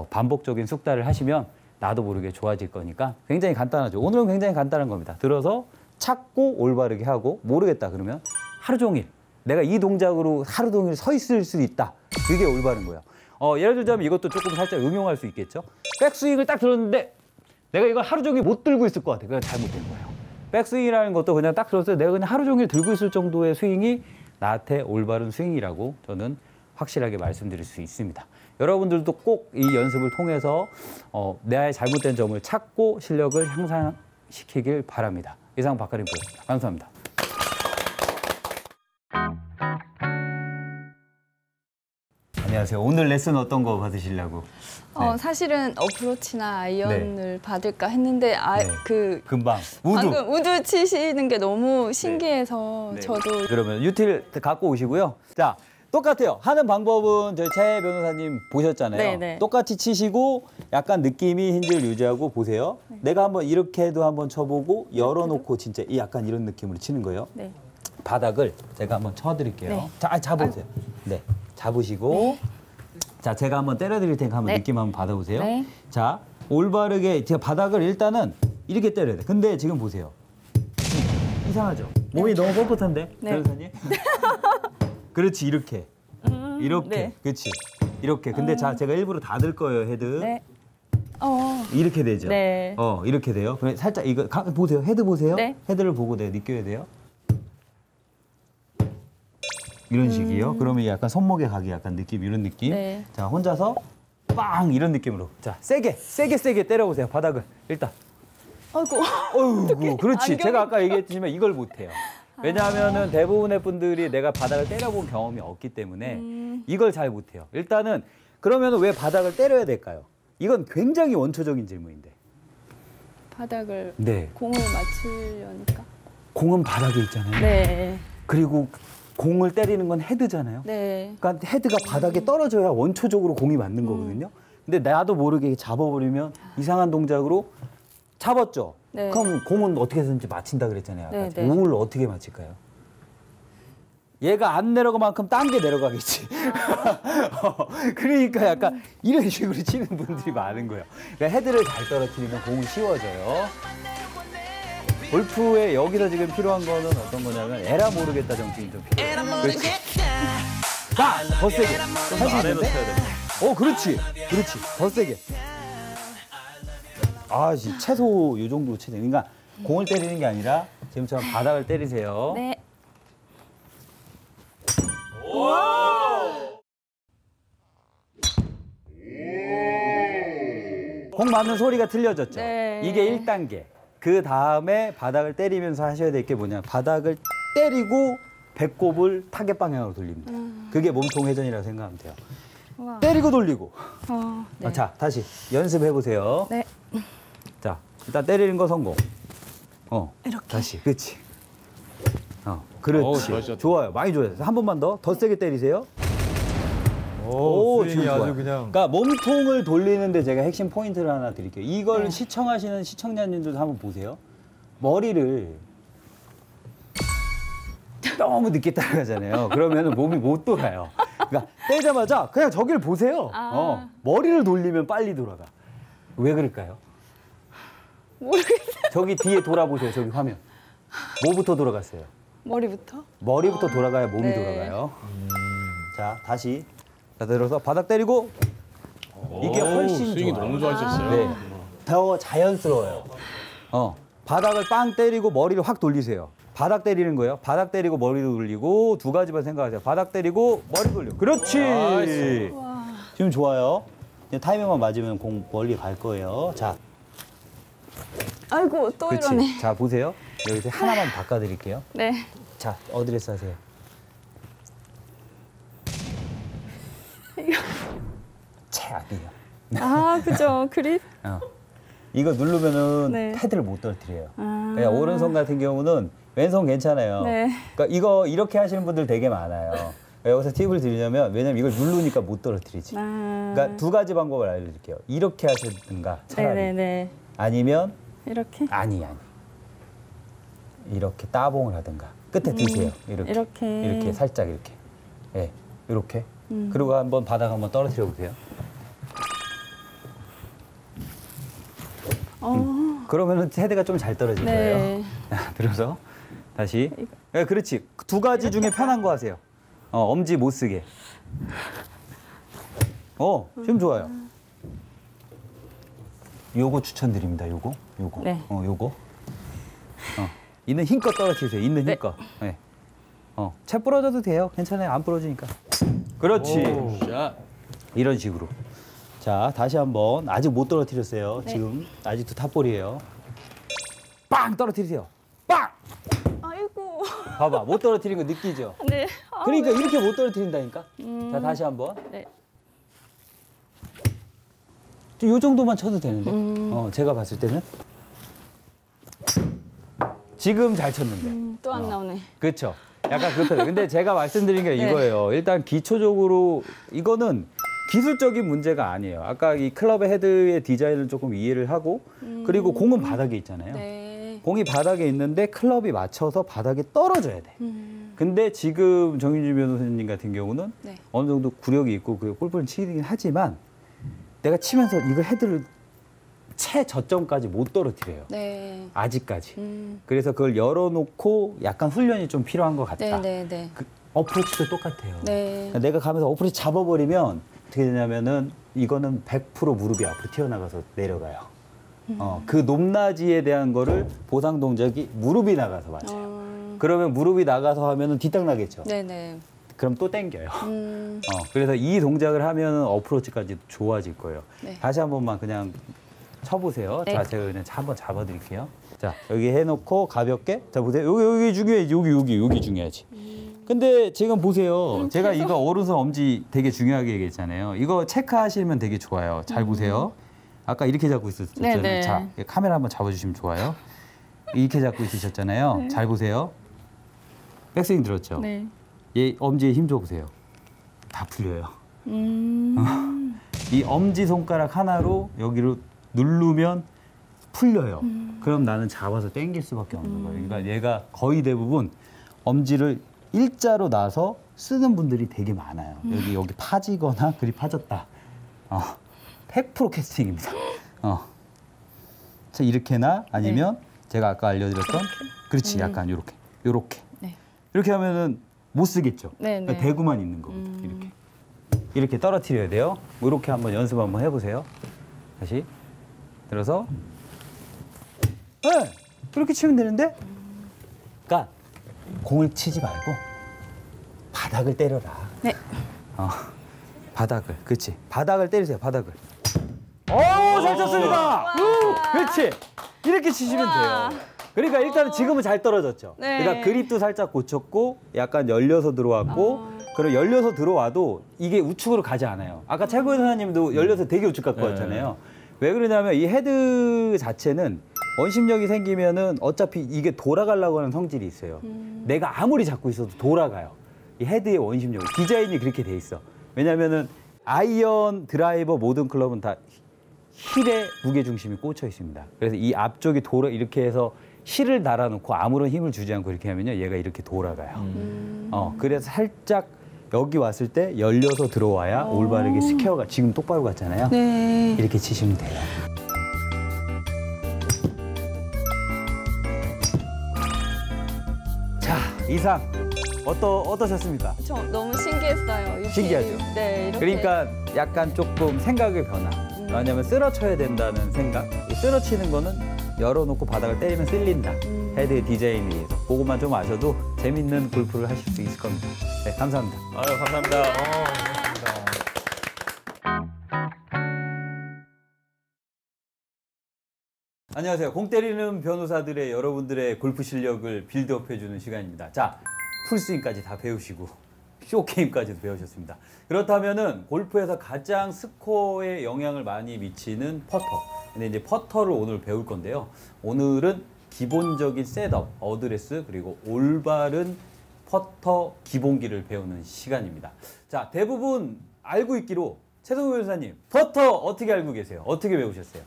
반복적인 숙달을 하시면 나도 모르게 좋아질 거니까 굉장히 간단하죠. 오늘은 굉장히 간단한 겁니다. 들어서 찾고 올바르게 하고 모르겠다 그러면 하루 종일 내가 이 동작으로 하루 종일 서 있을 수 있다. 그게 올바른 거예요. 예를 들자면 이것도 조금 살짝 응용할 수 있겠죠. 백스윙을 딱 들었는데 내가 이걸 하루 종일 못 들고 있을 것 같아. 그건 잘못된 거예요. 백스윙이라는 것도 그냥 딱 들었을 때 내가 그냥 하루 종일 들고 있을 정도의 스윙이 나한테 올바른 스윙이라고 저는 확실하게 말씀드릴 수 있습니다. 여러분들도 꼭 이 연습을 통해서 내 잘못된 점을 찾고 실력을 향상시키길 바랍니다. 이상 박가림표였습니다. 감사합니다. 안녕하세요. 오늘 레슨 어떤 거 받으시려고? 네. 사실은 어프로치나 아이언을 받을까 했는데 금방 우드. 방금 우드 치시는 게 너무 신기해서 네. 저도 그러면 유틸 갖고 오시고요. 자, 똑같아요. 하는 방법은 저희 최 변호사님 보셨잖아요. 네네. 똑같이 치시고 약간 느낌이 힌지를 유지하고 보세요. 내가 한번 이렇게도 한번 쳐보고 열어놓고 진짜 약간 이런 느낌으로 치는 거예요. 네. 바닥을 제가 한번 쳐드릴게요. 네. 자, 잡으세요. 네, 잡으시고 자, 제가 한번 때려드릴 테니까 한번 네. 느낌 한번 받아보세요. 네. 자, 올바르게 제가 바닥을 일단은 이렇게 때려야 돼. 근데 지금 보세요. 이상하죠? 몸이 너무 뻣뻣한데, 네. 변호사님? 그렇지, 이렇게. 이렇게. 네. 그렇지. 이렇게. 근데 자, 제가 일부러 닫을 거예요, 헤드. 네. 이렇게 되죠? 네. 이렇게 돼요. 그럼 살짝 이거 보세요. 헤드 보세요. 네. 헤드를 보고 내가 느껴야 돼요. 이런 식이에요. 그러면 약간 손목에 가기 약간 느낌, 이런 느낌. 네. 자, 혼자서 빵! 이런 느낌으로. 자, 세게 때려보세요. 바닥을. 일단. 아이고. 어이구, 그렇지. 안경이- 제가 아까 얘기했지만 이걸 못해요. 왜냐하면은 대부분의 분들이 내가 바닥을 때려본 경험이 없기 때문에 이걸 잘 못해요. 일단은 그러면 왜 바닥을 때려야 될까요? 이건 굉장히 원초적인 질문인데. 바닥을 네. 공을 맞추려니까. 공은 바닥에 있잖아요. 네. 그리고 공을 때리는 건 헤드잖아요. 네. 그러니까 헤드가 바닥에 떨어져야 원초적으로 공이 맞는 거거든요. 근데 나도 모르게 잡아버리면 이상한 동작으로 잡았죠. 네. 그럼 공은 어떻게 해서든지 맞힌다 그랬잖아요. 아까. 네, 네. 공을 어떻게 맞힐까요? 얘가 안 내려가만큼 딴 게 내려가겠지. 그러니까 약간 이런 식으로 치는 분들이 많은 거예요. 그러니까 헤드를 잘 떨어뜨리면 공은 쉬워져요. 골프에 여기서 지금 필요한 거는 어떤 거냐면 에라 모르겠다 정신이 좀 필요해요. 그렇지. 자, 더 세게. 할 수 아래로 있는데? 쳐야 돼. 그렇지. 그렇지. 더 세게. 최소 이 정도 쳐야 돼. 그러니까 공을 때리는 게 아니라 지금처럼 바닥을 때리세요. 네. 공 맞는 소리가 틀려졌죠. 네. 이게 1단계. 그 다음에 바닥을 때리면서 하셔야 될 게 뭐냐. 바닥을 때리고 배꼽을 타겟 방향으로 돌립니다. 그게 몸통 회전이라고 생각하면 돼요. 우와. 때리고 돌리고. 네. 자, 다시 연습해 보세요. 네. 자, 일단 때리는 거 성공. 이렇게. 다시. 그렇지. 그렇지. 좋아지셨다. 좋아요. 많이 좋아요. 한 번만 더 세게 때리세요. 오, 지금 스윙이 아주 좋아요. 그냥. 그러니까 몸통을 돌리는데 제가 핵심 포인트를 하나 드릴게요. 이걸 시청하시는 시청자님들도 한번 보세요. 머리를 너무 늦게 따라가잖아요. 그러면 몸이 못 돌아요. 그러니까 떼자마자 그냥 저길 보세요. 머리를 돌리면 빨리 돌아가. 왜 그럴까요? 모르겠어요. 저기 뒤에 돌아보세요. 저기 화면. 뭐부터 돌아갔어요? 머리부터? 머리부터 돌아가야 몸이 네. 돌아가요. 자, 다시. 자, 들어서 바닥 때리고. 이게 훨씬 스윙이 좋아요. 너무 좋아지셨어요. 네. 더 자연스러워요. 바닥을 빵 때리고 머리를 확 돌리세요. 바닥 때리는 거예요. 바닥 때리고 머리도 돌리고 두 가지만 생각하세요. 바닥 때리고 머리 돌리고. 그렇지. 지금 좋아요. 이제 타이밍만 맞으면 공 멀리 갈 거예요. 자, 아이고 또 그렇지. 이러네. 자, 보세요. 여기서 하나만 바꿔드릴게요. 네. 자, 어드레스 하세요. 최악이에요. 아 그죠. 그립. 이거 누르면은 네. 패드를 못 떨어뜨려요. 아. 그냥 오른손 같은 경우는 왼손 괜찮아요. 네. 그러니까 이거 이렇게 하시는 분들 되게 많아요. 그러니까 여기서 팁을 드리냐면 왜냐면 이걸 누르니까 못 떨어뜨리지. 아. 그러니까 두 가지 방법을 알려드릴게요. 이렇게 하시든가 차라리 네네네. 아니면 이렇게. 아니 이렇게 따봉을 하든가 끝에 드세요. 이렇게 살짝 이렇게. 예, 이렇게. 그리고 한번 바닥 한번 떨어뜨려 보세요. 그러면은 헤드가 좀 잘 떨어질 네. 거예요. 들어서 다시. 네, 그렇지. 두 가지 중에 편한 거 하세요. 엄지 못 쓰게. 지금 좋아요. 요거 추천드립니다. 요거. 네. 요거. 있는 힘껏 떨어뜨리세요. 있는 힘껏. 네. 채 부러져도 돼요. 괜찮아요. 안 부러지니까. 그렇지. 샷. 이런 식으로. 자, 다시 한번. 아직 못 떨어뜨렸어요. 네. 지금 아직도 탑볼이에요. 빵 떨어뜨리세요. 빵! 아이고. 봐봐, 못 떨어뜨린 거 느끼죠? 네. 그러니까 이렇게 못 떨어뜨린다니까. 자, 다시 한번. 네. 요 정도만 쳐도 되는데. 제가 봤을 때는 지금 잘 쳤는데. 또 안 나오네. 그렇죠. 약간 그렇다. 근데 제가 말씀드린 게 네. 이거예요. 일단 기초적으로 이거는 기술적인 문제가 아니에요. 아까 이 클럽의 헤드의 디자인을 조금 이해를 하고 그리고 공은 바닥에 있잖아요. 네. 공이 바닥에 있는데 클럽이 맞춰서 바닥에 떨어져야 돼. 근데 지금 정윤주 변호사님 같은 경우는 네. 어느 정도 구력이 있고 그 골프를 치긴 하지만 내가 치면서 이거 헤드를 최저점까지 못 떨어뜨려요. 네. 아직까지. 그래서 그걸 열어놓고 약간 훈련이 좀 필요한 것 같다. 네네네. 그 어프로치도 똑같아요. 네. 그러니까 내가 가면서 어프로치 잡아버리면 어떻게 되냐면은 이거는 100% 무릎이 앞으로 튀어나가서 내려가요. 그 높낮이에 대한 거를 보상 동작이 무릎이 나가서 맞아요. 그러면 무릎이 나가서 하면은 뒤땅 나겠죠. 네네. 그럼 또 땡겨요. 그래서 이 동작을 하면은 어프로치까지 좋아질 거예요. 네. 다시 한 번만 그냥 쳐보세요. 네. 자, 제가 그냥 한번 잡아드릴게요. 자, 여기 해놓고 가볍게. 자, 보세요. 여기 중요해. 여기 중요하지. 근데 지금 보세요. 제가 이거 오른손 엄지 되게 중요하게 얘기했잖아요. 이거 체크하시면 되게 좋아요. 잘 보세요. 아까 이렇게 잡고 있었잖아요. 네, 네. 자, 카메라 한번 잡아주시면 좋아요. 이렇게 잡고 있으셨잖아요. 네. 잘 보세요. 백스윙 들었죠? 네. 얘 엄지에 힘 줘보세요. 다 풀려요. 이 엄지 손가락 하나로 여기로 누르면 풀려요. 그럼 나는 잡아서 당길 수밖에 없는 거예요. 그러니까 얘가 거의 대부분 엄지를 일자로 놔서 쓰는 분들이 되게 많아요. 여기 파지거나 그리 파졌다. 100% 캐스팅입니다. 자, 이렇게나 아니면 제가 아까 알려드렸던 그렇지, 약간 요렇게 네. 이렇게 하면은 못 쓰겠죠. 네, 그러니까 네. 대구만 있는 거거든요. 이렇게 떨어뜨려야 돼요. 뭐 이렇게 한번 연습 한번 해보세요. 다시 들어서 네, 이렇게 치면 되는데, 그러니까 공을 치지 말고 바닥을 때려라. 네. 바닥을, 그렇지. 바닥을 때리세요. 바닥을. 오, 잘 쳤습니다. 그렇지. 이렇게 치시면 우와. 돼요. 그러니까 일단은 지금은 잘 떨어졌죠. 네. 그러니까 그립도 살짝 고쳤고 약간 열려서 들어왔고, 그리고 열려서 들어와도 이게 우측으로 가지 않아요. 아까 최고의 선생님도 열려서 되게 우측 갖고 왔잖아요. 왜 그러냐면 이 헤드 자체는 원심력이 생기면은 어차피 이게 돌아가려고 하는 성질이 있어요. 내가 아무리 잡고 있어도 돌아가요. 이 헤드의 원심력. 디자인이 그렇게 돼 있어. 왜냐면은 아이언, 드라이버 모든 클럽은 다 힐에 무게 중심이 꽂혀 있습니다. 그래서 이 앞쪽이 이렇게 해서 힐을 달아놓고 아무런 힘을 주지 않고 이렇게 하면요, 얘가 이렇게 돌아가요. 그래서 살짝 여기 왔을 때 열려서 들어와야 올바르게 스퀘어가 지금 똑바로 갔잖아요. 네. 이렇게 치시면 돼요. 자, 이상 어떠셨습니까? 저 너무 신기했어요. 이렇게, 신기하죠? 네, 이렇게. 그러니까 약간 조금 생각의 변화. 왜냐하면 쓰러쳐야 된다는 생각. 쓰러치는 거는 열어놓고 바닥을 때리면 쓸린다. 헤드의 디자인에 의해서. 그것만 좀 아셔도 재밌는 골프를 하실 수 있을 겁니다. 네, 감사합니다. 아유, 감사합니다. 안녕하세요. 공 때리는 변호사들의 여러분들의 골프 실력을 빌드업해주는 시간입니다. 자, 풀스윙까지 다 배우시고 쇼게임까지도 배우셨습니다. 그렇다면은 골프에서 가장 스코어에 영향을 많이 미치는 퍼터. 근데 이제 퍼터를 오늘 배울 건데요. 오늘은 기본적인 셋업, 어드레스, 그리고 올바른 퍼터 기본기를 배우는 시간입니다. 자, 대부분 알고 있기로 최동호 변호사님, 퍼터 어떻게 알고 계세요? 어떻게 배우셨어요?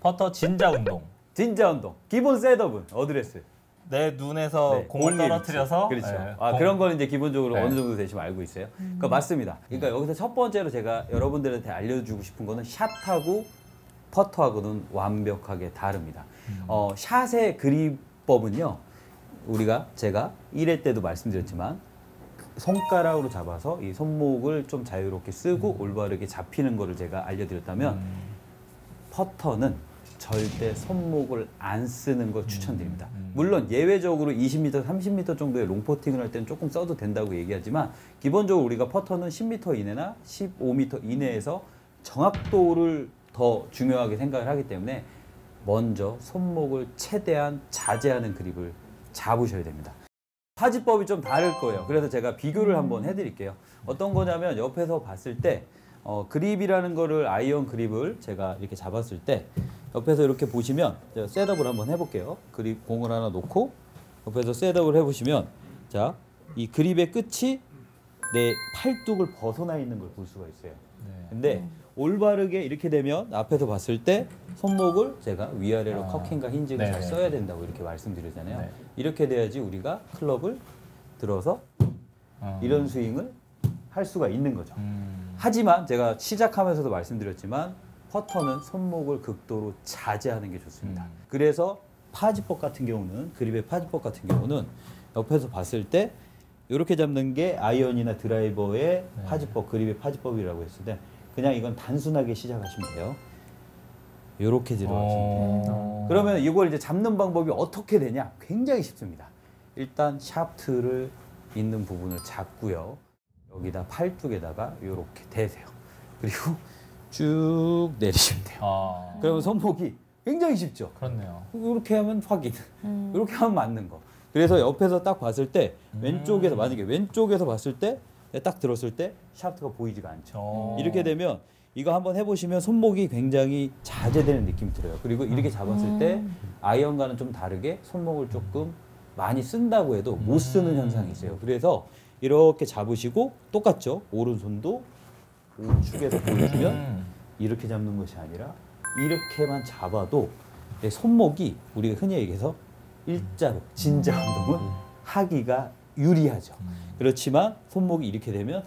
퍼터 진자 운동. 진자 운동. 기본 셋업은 어드레스. 내 눈에서 네, 공을 공의 떨어뜨려서 위치. 그렇죠. 네, 그런 거는 이제 기본적으로 네. 어느 정도 되시면 알고 있어요. 그러니까 맞습니다. 그러니까 여기서 첫 번째로 제가 여러분들한테 알려주고 싶은 거는 샷하고 퍼터하고는 완벽하게 다릅니다. 샷의 그립법은요, 제가 1회 때도 말씀드렸지만 손가락으로 잡아서 이 손목을 좀 자유롭게 쓰고 올바르게 잡히는 거를 제가 알려드렸다면, 퍼터는 절대 손목을 안 쓰는 걸 추천드립니다. 물론 예외적으로 20m, 30m 정도의 롱퍼팅을 할 때는 조금 써도 된다고 얘기하지만, 기본적으로 우리가 퍼터는 10m 이내나 15m 이내에서 정확도를 더 중요하게 생각을 하기 때문에 먼저 손목을 최대한 자제하는 그립을 잡으셔야 됩니다. 파지법이 좀 다를 거예요. 그래서 제가 비교를 한번 해드릴게요. 어떤 거냐면 옆에서 봤을 때 그립이라는 거를, 아이언 그립을 제가 이렇게 잡았을 때 옆에서 이렇게 보시면, 제가 셋업을 한번 해볼게요. 그립 공을 하나 놓고 옆에서 셋업을 해보시면, 자, 이 그립의 끝이 내 팔뚝을 벗어나 있는 걸 볼 수가 있어요. 근데 올바르게 이렇게 되면 앞에서 봤을 때 손목을 제가 위아래로 커킹과 힌직을 잘 써야 된다고 이렇게 말씀드리잖아요. 네. 이렇게 돼야지 우리가 클럽을 들어서 이런 스윙을 할 수가 있는 거죠. 하지만 제가 시작하면서도 말씀드렸지만 퍼터는 손목을 극도로 자제하는 게 좋습니다. 그래서 파지법 같은 경우는, 그립의 파지법 같은 경우는 옆에서 봤을 때 이렇게 잡는 게 아이언이나 드라이버의 파지법, 그립의 파지법이라고 했을 때 그냥 이건 단순하게 시작하시면 돼요. 이렇게 들어가시면 돼요. 그러면 이걸 이제 잡는 방법이 어떻게 되냐? 굉장히 쉽습니다. 일단 샤프트를 있는 부분을 잡고요. 여기다 팔뚝에다가 이렇게 대세요. 그리고 쭉 내리시면 돼요. 그러면 손목이 굉장히 쉽죠? 그렇네요. 이렇게 하면 확인, 이렇게 하면 맞는 거. 그래서 옆에서 딱 봤을 때 왼쪽에서, 만약에 왼쪽에서 봤을 때 딱 들었을 때 샤프트가 보이지가 않죠. 이렇게 되면 이거 한번 해보시면 손목이 굉장히 자제되는 느낌이 들어요. 그리고 이렇게 잡았을 때 아이언과는 좀 다르게 손목을 조금 많이 쓴다고 해도 못 쓰는 현상이 있어요. 그래서 이렇게 잡으시고 똑같죠. 오른손도 우측에서 보여주면 이렇게 잡는 것이 아니라 이렇게만 잡아도 내 손목이 우리가 흔히 얘기해서 일자로 진자 운동은 하기가 유리하죠. 그렇지만 손목이 이렇게 되면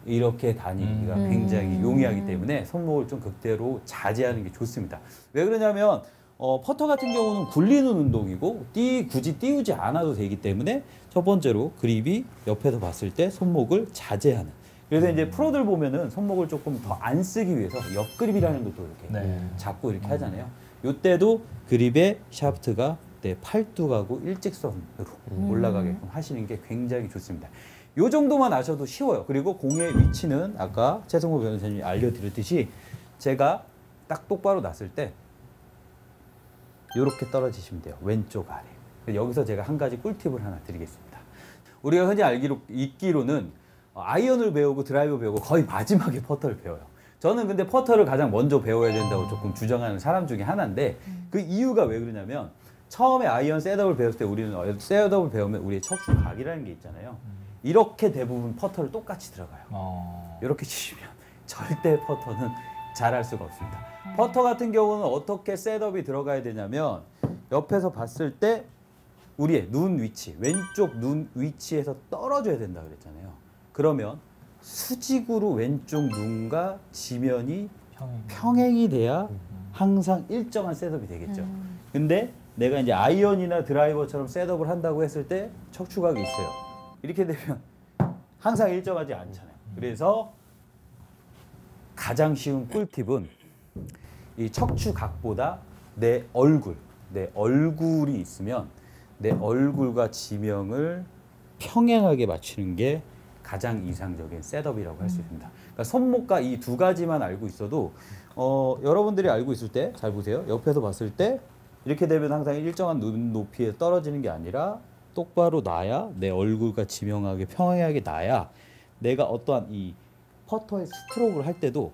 이렇게 다니기가 굉장히 용이하기 때문에 손목을 좀 극대로 자제하는 게 좋습니다. 왜 그러냐면 퍼터 같은 경우는 굴리는 운동이고 굳이 띄우지 않아도 되기 때문에 첫 번째로 그립이 옆에서 봤을 때 손목을 자제하는. 그래서 이제 프로들 보면은 손목을 조금 더 안 쓰기 위해서 옆그립이라는 것도 이렇게 잡고 이렇게 하잖아요. 이때도 그립의 샤프트가 내 팔뚝하고 일직선으로 올라가게끔 하시는 게 굉장히 좋습니다. 요 정도만 아셔도 쉬워요. 그리고 공의 위치는 아까 최성호 변호사님이 알려드렸듯이 제가 딱 똑바로 놨을 때 이렇게 떨어지시면 돼요. 왼쪽 아래. 여기서 제가 한 가지 꿀팁을 하나 드리겠습니다. 우리가 흔히 읽기로는 아이언을 배우고 드라이버 배우고 거의 마지막에 퍼터를 배워요. 저는 근데 퍼터를 가장 먼저 배워야 된다고 조금 주장하는 사람 중에 하나인데 그 이유가 왜 그러냐면 처음에 아이언 셋업을 배웠을 때 우리는 셋업을 배우면 우리의 척추각이라는 게 있잖아요. 이렇게 대부분 퍼터를 똑같이 들어가요. 이렇게 치시면 절대 퍼터는 잘할 수가 없습니다. 퍼터 같은 경우는 어떻게 셋업이 들어가야 되냐면 옆에서 봤을 때 우리의 눈 위치, 왼쪽 눈 위치에서 떨어져야 된다 그랬잖아요. 그러면 수직으로 왼쪽 눈과 지면이 평행이 돼야 항상 일정한 셋업이 되겠죠. 근데 내가 이제 아이언이나 드라이버처럼 셋업을 한다고 했을 때 척추각이 있어요. 이렇게 되면 항상 일정하지 않잖아요. 그래서 가장 쉬운 꿀팁은 이 척추각보다 내 얼굴이 있으면 내 얼굴과 지명을 평행하게 맞추는 게 가장 이상적인 셋업이라고 할 수 있습니다. 그러니까 손목과 이 두 가지만 알고 있어도 여러분들이 알고 있을 때 잘 보세요. 옆에서 봤을 때 이렇게 되면 항상 일정한 눈 높이에 떨어지는 게 아니라 똑바로 놔야 내 얼굴과 지명하게 평행하게 놔야 내가 어떠한 이 퍼터의 스트로크를 할 때도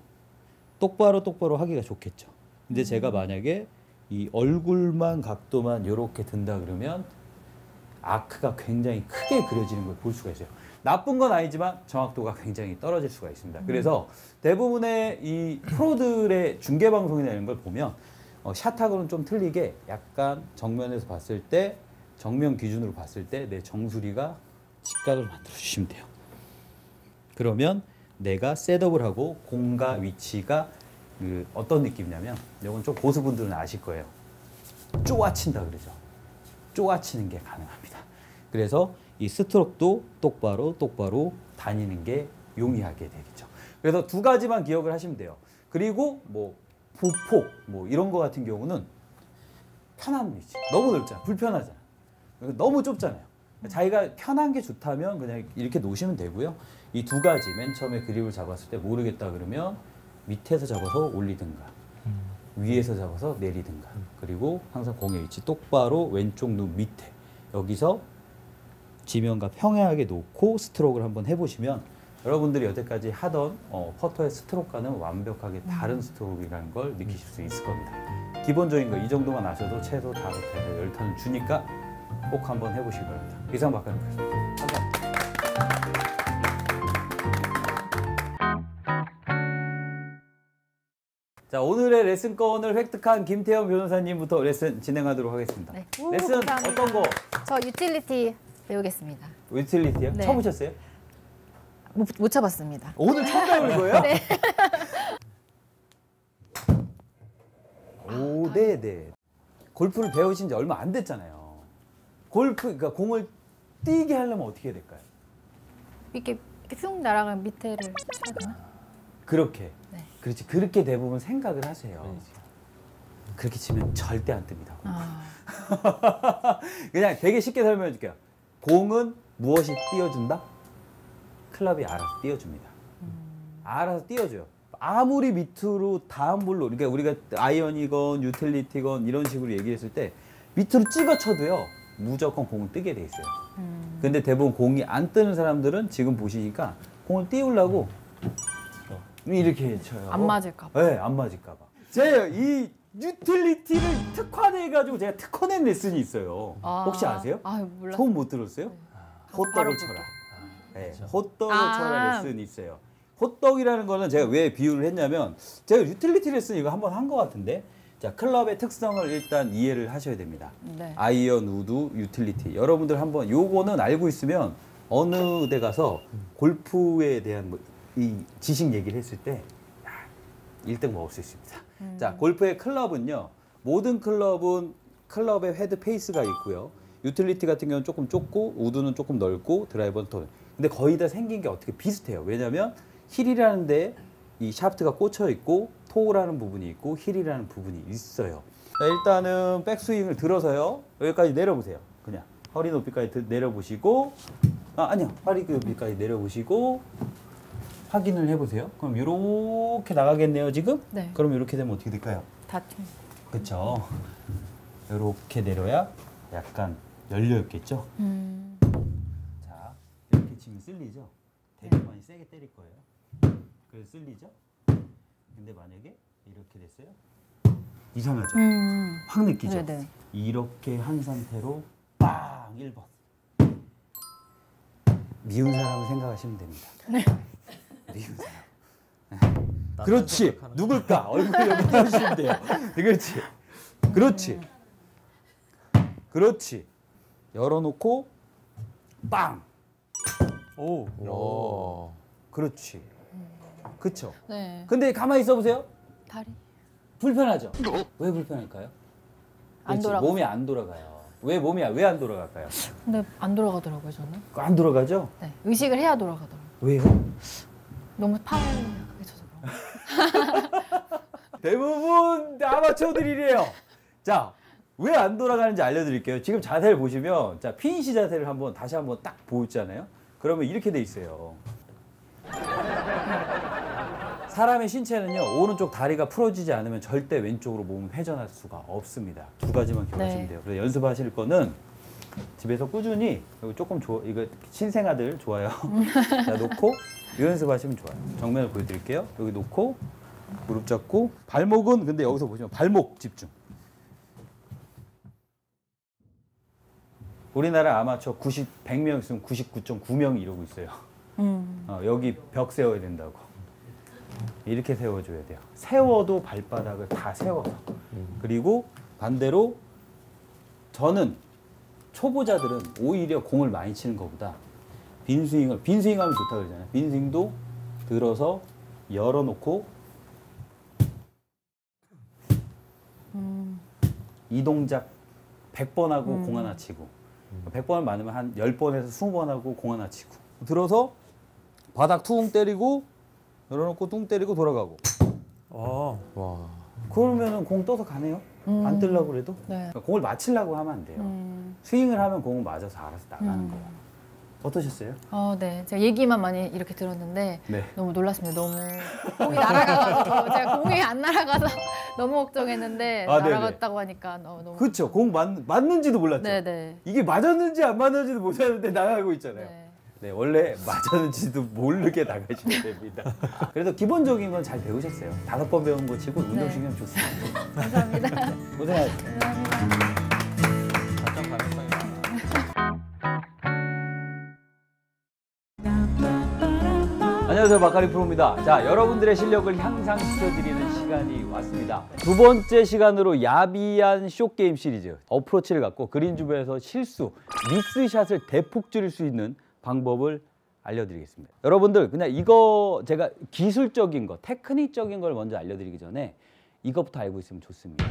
똑바로 하기가 좋겠죠. 근데 제가 만약에 이 얼굴만 각도만 이렇게 든다 그러면 아크가 굉장히 크게 그려지는 걸 볼 수가 있어요. 나쁜 건 아니지만 정확도가 굉장히 떨어질 수가 있습니다. 그래서 대부분의 이 프로들의 중계 방송이나 이런 걸 보면 샷하고는 좀 틀리게 약간 정면에서 봤을 때 정면 기준으로 봤을 때 내 정수리가 직각을 만들어 주시면 돼요. 그러면 내가 셋업을 하고 공과 위치가 어떤 느낌이냐면 이건 좀 고수분들은 아실 거예요. 쪼아친다 그러죠. 쪼아치는 게 가능합니다. 그래서 이 스트로크도 똑바로 다니는 게 용이하게 되겠죠. 그래서 두 가지만 기억을 하시면 돼요. 그리고 뭐 보폭 뭐 이런 거 같은 경우는 편한 위치. 너무 넓잖아. 불편하잖아. 너무 좁잖아요. 자기가 편한 게 좋다면 그냥 이렇게 놓으시면 되고요. 이 두 가지 맨 처음에 그립을 잡았을 때 모르겠다 그러면 밑에서 잡아서 올리든가 위에서 잡아서 내리든가 그리고 항상 공의 위치 똑바로 왼쪽 눈 밑에 여기서 지면과 평행하게 놓고 스트로크를 한번 해보시면 여러분들이 여태까지 하던 퍼터의 스트로크와는 완벽하게 다른 스트로크라는 걸 느끼실 수 있을 겁니다. 기본적인 거 이 정도만 아셔도 최소 5타에서 10타는 주니까 꼭 한번 해보시기 바랍니다. 이상 박가능입니다. 감사합니다. 자, 오늘의 레슨권을 획득한 김태현 변호사님부터 레슨 진행하도록 하겠습니다. 네. 레슨 감사합니다. 어떤 거? 저 유틸리티 배우겠습니다. 유틸리티요? 네. 처음 오셨어요? 못 쳐봤습니다. 오늘 처음 배우는 거예요? 네. 오, 네. 골프를 배우신 지 얼마 안 됐잖아요. 그러니까 공을 뛰게 하려면 어떻게 해야 될까요? 이렇게 쑥 날아가면 밑에를 쳐야 되나? 그렇게. 네. 그렇지. 그렇게 대부분 생각을 하세요. 그렇게 치면 절대 안 뜹니다. 그냥 되게 쉽게 설명해 줄게요. 공은 무엇이 띄워준다? 클럽이 알아서 띄워줍니다. 알아서 띄워줘요. 아무리 밑으로 다음 볼로, 그러니까 우리가 아이언이건 유틸리티건 이런 식으로 얘기했을 때 밑으로 찍어 쳐도요, 무조건 공은 뜨게 돼 있어요. 근데 대부분 공이 안 뜨는 사람들은 지금 보시니까 공을 띄우려고 이렇게 쳐요. 안 맞을까 봐. 네, 안 맞을까 봐. 제가 이 유틸리티를 특화돼가지고 제가 특허낸 레슨이 있어요. 혹시 아세요? 아, 몰랐어요. 처음 못 들었어요? 바로 호떡을 보고. 쳐라. 네, 호떡을 아. 쳐라 레슨이 있어요. 호떡이라는 거는 제가 왜 비유를 했냐면 제가 유틸리티 레슨 이거 한번 한 것 같은데 자 클럽의 특성을 일단 이해를 하셔야 됩니다. 네. 아이언, 우드, 유틸리티 여러분들 한번 요거는 알고 있으면 어느 데 가서 골프에 대한 뭐 이 지식 얘기를 했을 때 1등 먹을 수 있습니다. 자 골프의 클럽은요 모든 클럽은 클럽의 헤드 페이스가 있고요. 유틸리티 같은 경우는 조금 좁고 우드는 조금 넓고 드라이버는 더 근데 거의 다 생긴 게 어떻게 비슷해요. 왜냐하면 힐이라는 데 이 샤프트가 꽂혀 있고 토우라는 부분이 있고 힐이라는 부분이 있어요. 자, 일단은 백스윙을 들어서요. 여기까지 내려보세요. 그냥 허리 높이까지 내려보시고 아니요. 허리 높이까지 내려보시고 확인을 해보세요. 그럼 이렇게 나가겠네요 지금? 네. 그럼 이렇게 되면 어떻게 될까요? 다툼. 그렇죠. 이렇게 내려야 약간 열려 있겠죠. 자 이렇게 치면 쓸리죠. 되게 많이 세게 때릴 거예요. 그래서 쓸리죠. 근데 만약에 이렇게 됐어요. 이상하죠. 확 느끼죠. 네네. 이렇게 한 상태로 빵 1번. 미운 사람을 생각하시면 됩니다. 미운 사람. 그렇지. 누굴까? 얼굴 여기 보시면 돼요. 그렇지. 그렇지. 그렇지. 열어놓고 빵. 오. 그렇지. 그쵸. 네. 근데 가만히 있어 보세요. 다리. 불편하죠. 왜 불편할까요? 안 그렇지. 돌아가. 몸이 안 돌아가요. 왜 몸이 왜 안 돌아갈까요? 근데 안 돌아가더라고요 저는. 안 돌아가죠? 네. 의식을 해야 돌아가더라고요. 왜요? 너무 팔을 약하게 쳐서 그런가? 대부분 아마추어들이 이래요. 자, 왜 안 돌아가는지 알려드릴게요. 지금 자세를 보시면, 자, 피니시 자세를 다시 한번 딱 보였잖아요. 그러면 이렇게 돼 있어요. 사람의 신체는요, 오른쪽 다리가 풀어지지 않으면 절대 왼쪽으로 몸을 회전할 수가 없습니다. 두 가지만 기억하시면 네. 돼요. 그래서 연습하실 거는 집에서 꾸준히, 이거 조금 이거 신생아들 좋아요. 자, 놓고, 이 연습하시면 좋아요. 정면을 보여드릴게요. 여기 놓고, 무릎 잡고, 발목은, 근데 여기서 보시면 발목 집중. 우리나라 아마추어 100명 있으면 99.9명이 이러고 있어요. 여기 벽 세워야 된다고. 이렇게 세워줘야 돼요. 세워도 발바닥을 다 세워서. 그리고 반대로 저는 초보자들은 오히려 공을 많이 치는 것보다 빈스윙하면 좋다 그러잖아요. 빈스윙도 들어서 열어놓고 이 동작 100번 하고 공 하나 치고 100번을 많으면 한 10번에서 20번 하고 공 하나 치고 들어서 바닥 퉁 때리고 열어놓고 퉁 때리고 돌아가고 와. 그러면은 공 떠서 가네요. 안 뜨려고 그래도 네. 그러니까 공을 맞추려고 하면 안 돼요. 스윙을 하면 공을 맞아서 알아서 나가는 거예요. 어떠셨어요? 네. 제가 얘기만 많이 이렇게 들었는데 네. 너무 놀랐습니다. 너무 공이 날아가가지고 제가 공이 안 날아가서 너무 걱정했는데 아, 네네. 날아갔다고 하니까 너무. 그렇죠. 공 맞는지도 몰랐죠. 네네. 이게 맞았는지 안 맞았는지도 모르는데 나가고 있잖아요. 네. 네, 원래 맞았는지도 모르게 나가시면 됩니다. 그래도 기본적인 건 잘 배우셨어요. 5번 배운 거 치고 운동신경 좋습니다. 감사합니다. 고생하셨습니다. 감사합니다. 가장 가능성이 많아. 안녕하세요, 박가리 프로입니다. 자, 여러분들의 실력을 향상시켜드리는 시간이 왔습니다. 두 번째 시간으로 야비한 쇼게임 시리즈 어프로치를 갖고 그린 주변에서 실수, 미스샷을 대폭 줄일 수 있는 방법을 알려드리겠습니다. 여러분들 그냥 이거 제가 기술적인 거, 테크닉적인 걸 먼저 알려드리기 전에 이것부터 알고 있으면 좋습니다.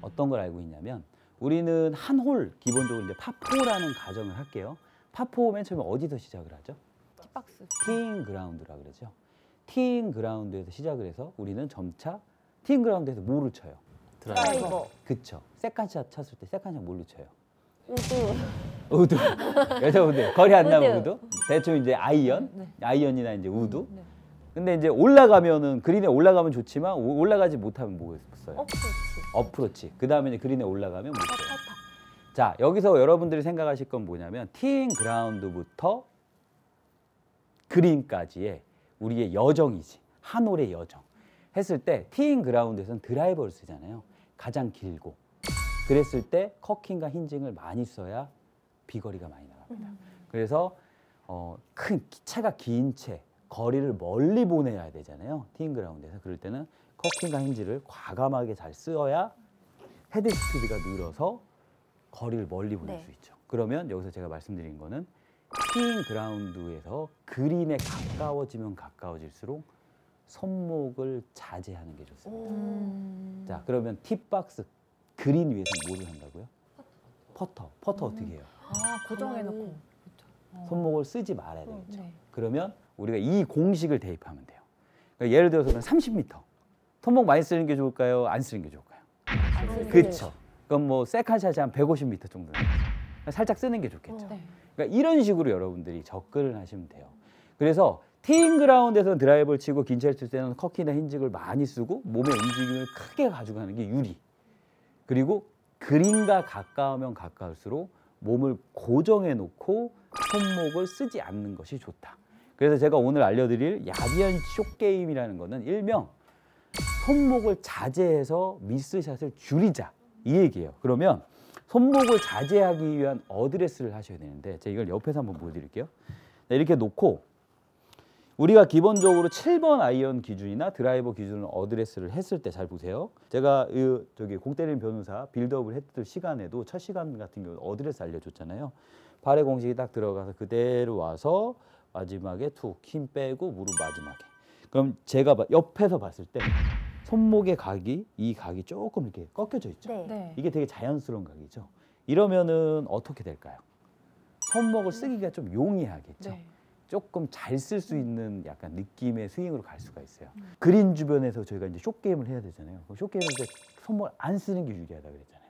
어떤 걸 알고 있냐면 우리는 한 홀 기본적으로 이제 파4라는 가정을 할게요. 파4 맨 처음에 어디서 시작을 하죠? 티박스. 티잉 그라운드라 그러죠. 티잉 그라운드에서 시작을 해서 우리는 점차 티잉 그라운드에서 뭐를 쳐요? 드라이버. 그쵸. 세컨샷 쳤을 때 세컨샷 뭘로 쳐요? 우드. 우드. 여자분들 거리 안 나면 우드. 우드. 대충 이제 아이언, 네. 아이언이나 이제 우드. 네. 근데 이제 올라가면은 그린에 올라가면 좋지만 올라가지 못하면 뭐 써요? 어프로치. 어프로치. 그 다음에 이제 그린에 올라가면 못 써요. 자, 여기서 여러분들이 생각하실 건 뭐냐면 티잉 그라운드부터 그린까지의 우리의 여정이지. 한 홀의 여정 했을 때 티잉 그라운드에서는 드라이버를 쓰잖아요. 가장 길고 그랬을 때 커킹과 힌징을 많이 써야 비거리가 많이 나갑니다. 그래서 큰 차가 긴 채 거리를 멀리 보내야 되잖아요. 티잉 그라운드에서 그럴 때는 커킹과 힌지를 과감하게 잘 쓰어야 헤드 스피드가 늘어서 거리를 멀리 보낼 네. 수 있죠. 그러면 여기서 제가 말씀드린 거는 티잉 그라운드에서 그린에 가까워지면 가까워질수록 손목을 자제하는 게 좋습니다. 자, 그러면 팁박스 그린 위에서 뭐를 한다고요? 퍼터 어떻게 해요? 아, 고정해놓고. 손목을 쓰지 말아야 되겠죠. 네. 그러면 우리가 이 공식을 대입하면 돼요. 그러니까 예를 들어서 30m. 손목 많이 쓰는 게 좋을까요? 안 쓰는 게 좋을까요? 그렇죠. 그럼 뭐 세컨샷이 한 150m 정도 나오죠. 살짝 쓰는 게 좋겠죠. 네. 그러니까 이런 식으로 여러분들이 접근을 하시면 돼요. 그래서 티잉 그라운드에서는 드라이버를 치고 긴 채를 칠 때는 커킹이나 힌직을 많이 쓰고 몸의 움직임을 크게 가지고 가는 게 유리. 그리고 그린과 가까우면 가까울수록 몸을 고정해 놓고 손목을 쓰지 않는 것이 좋다. 그래서 제가 오늘 알려드릴 야비한 숏게임이라는 거는 일명 손목을 자제해서 미스샷을 줄이자 이 얘기예요. 그러면 손목을 자제하기 위한 어드레스를 하셔야 되는데 제가 이걸 옆에서 한번 보여드릴게요. 이렇게 놓고 우리가 기본적으로 7번 아이언 기준이나 드라이버 기준을 어드레스를 했을 때 잘 보세요. 제가 공 때리는 변호사 빌드업을 했던 시간에도 첫 시간 같은 경우 어드레스 알려줬잖아요. 발의 공식이 딱 들어가서 그대로 와서 마지막에 툭 힘 빼고 무릎 마지막에. 그럼 제가 옆에서 봤을 때 손목의 각이 이 각이 조금 이렇게 꺾여져 있죠. 네. 네. 이게 되게 자연스러운 각이죠. 이러면은 어떻게 될까요? 손목을 쓰기가 좀 용이하겠죠. 네. 조금 잘 쓸 수 있는 약간 느낌의 스윙으로 갈 수가 있어요. 그린 주변에서 저희가 이제 숏게임을 해야 되잖아요. 숏게임을 할 때 손목을 안 쓰는 게 유리하다 그랬잖아요.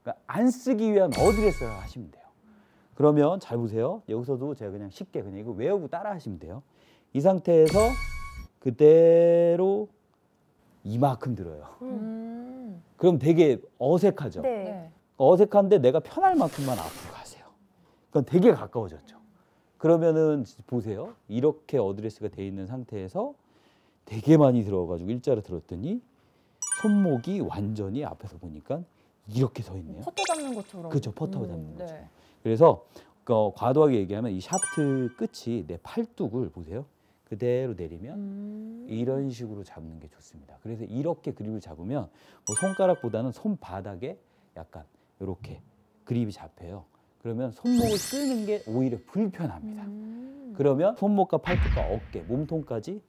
그러니까 안 쓰기 위한 어드레스를 하시면 돼요. 그러면 잘 보세요. 여기서도 제가 그냥 쉽게 그냥 이거 외우고 따라 하시면 돼요. 이 상태에서 그대로 이만큼 들어요. 그럼 되게 어색하죠. 네. 네. 어색한데 내가 편할 만큼만 앞으로 가세요. 그건 되게 가까워졌죠. 그러면은 보세요. 이렇게 어드레스가 돼 있는 상태에서 되게 많이 들어가지고 일자로 들었더니 손목이 완전히 앞에서 보니까 이렇게 서 있네요. 퍼터 잡는 것처럼. 그렇죠. 퍼터 잡는 거죠. 네. 그래서 과도하게 얘기하면 이 샤프트 끝이 내 팔뚝을 보세요. 그대로 내리면 이런 식으로 잡는 게 좋습니다. 그래서 이렇게 그립을 잡으면 뭐 손가락보다는 손바닥에 약간 이렇게 그립이 잡혀요. 그러면 손목을 쓰는 게 오히려 불편합니다. 그러면 손목과 팔뚝과 어깨, 몸통까지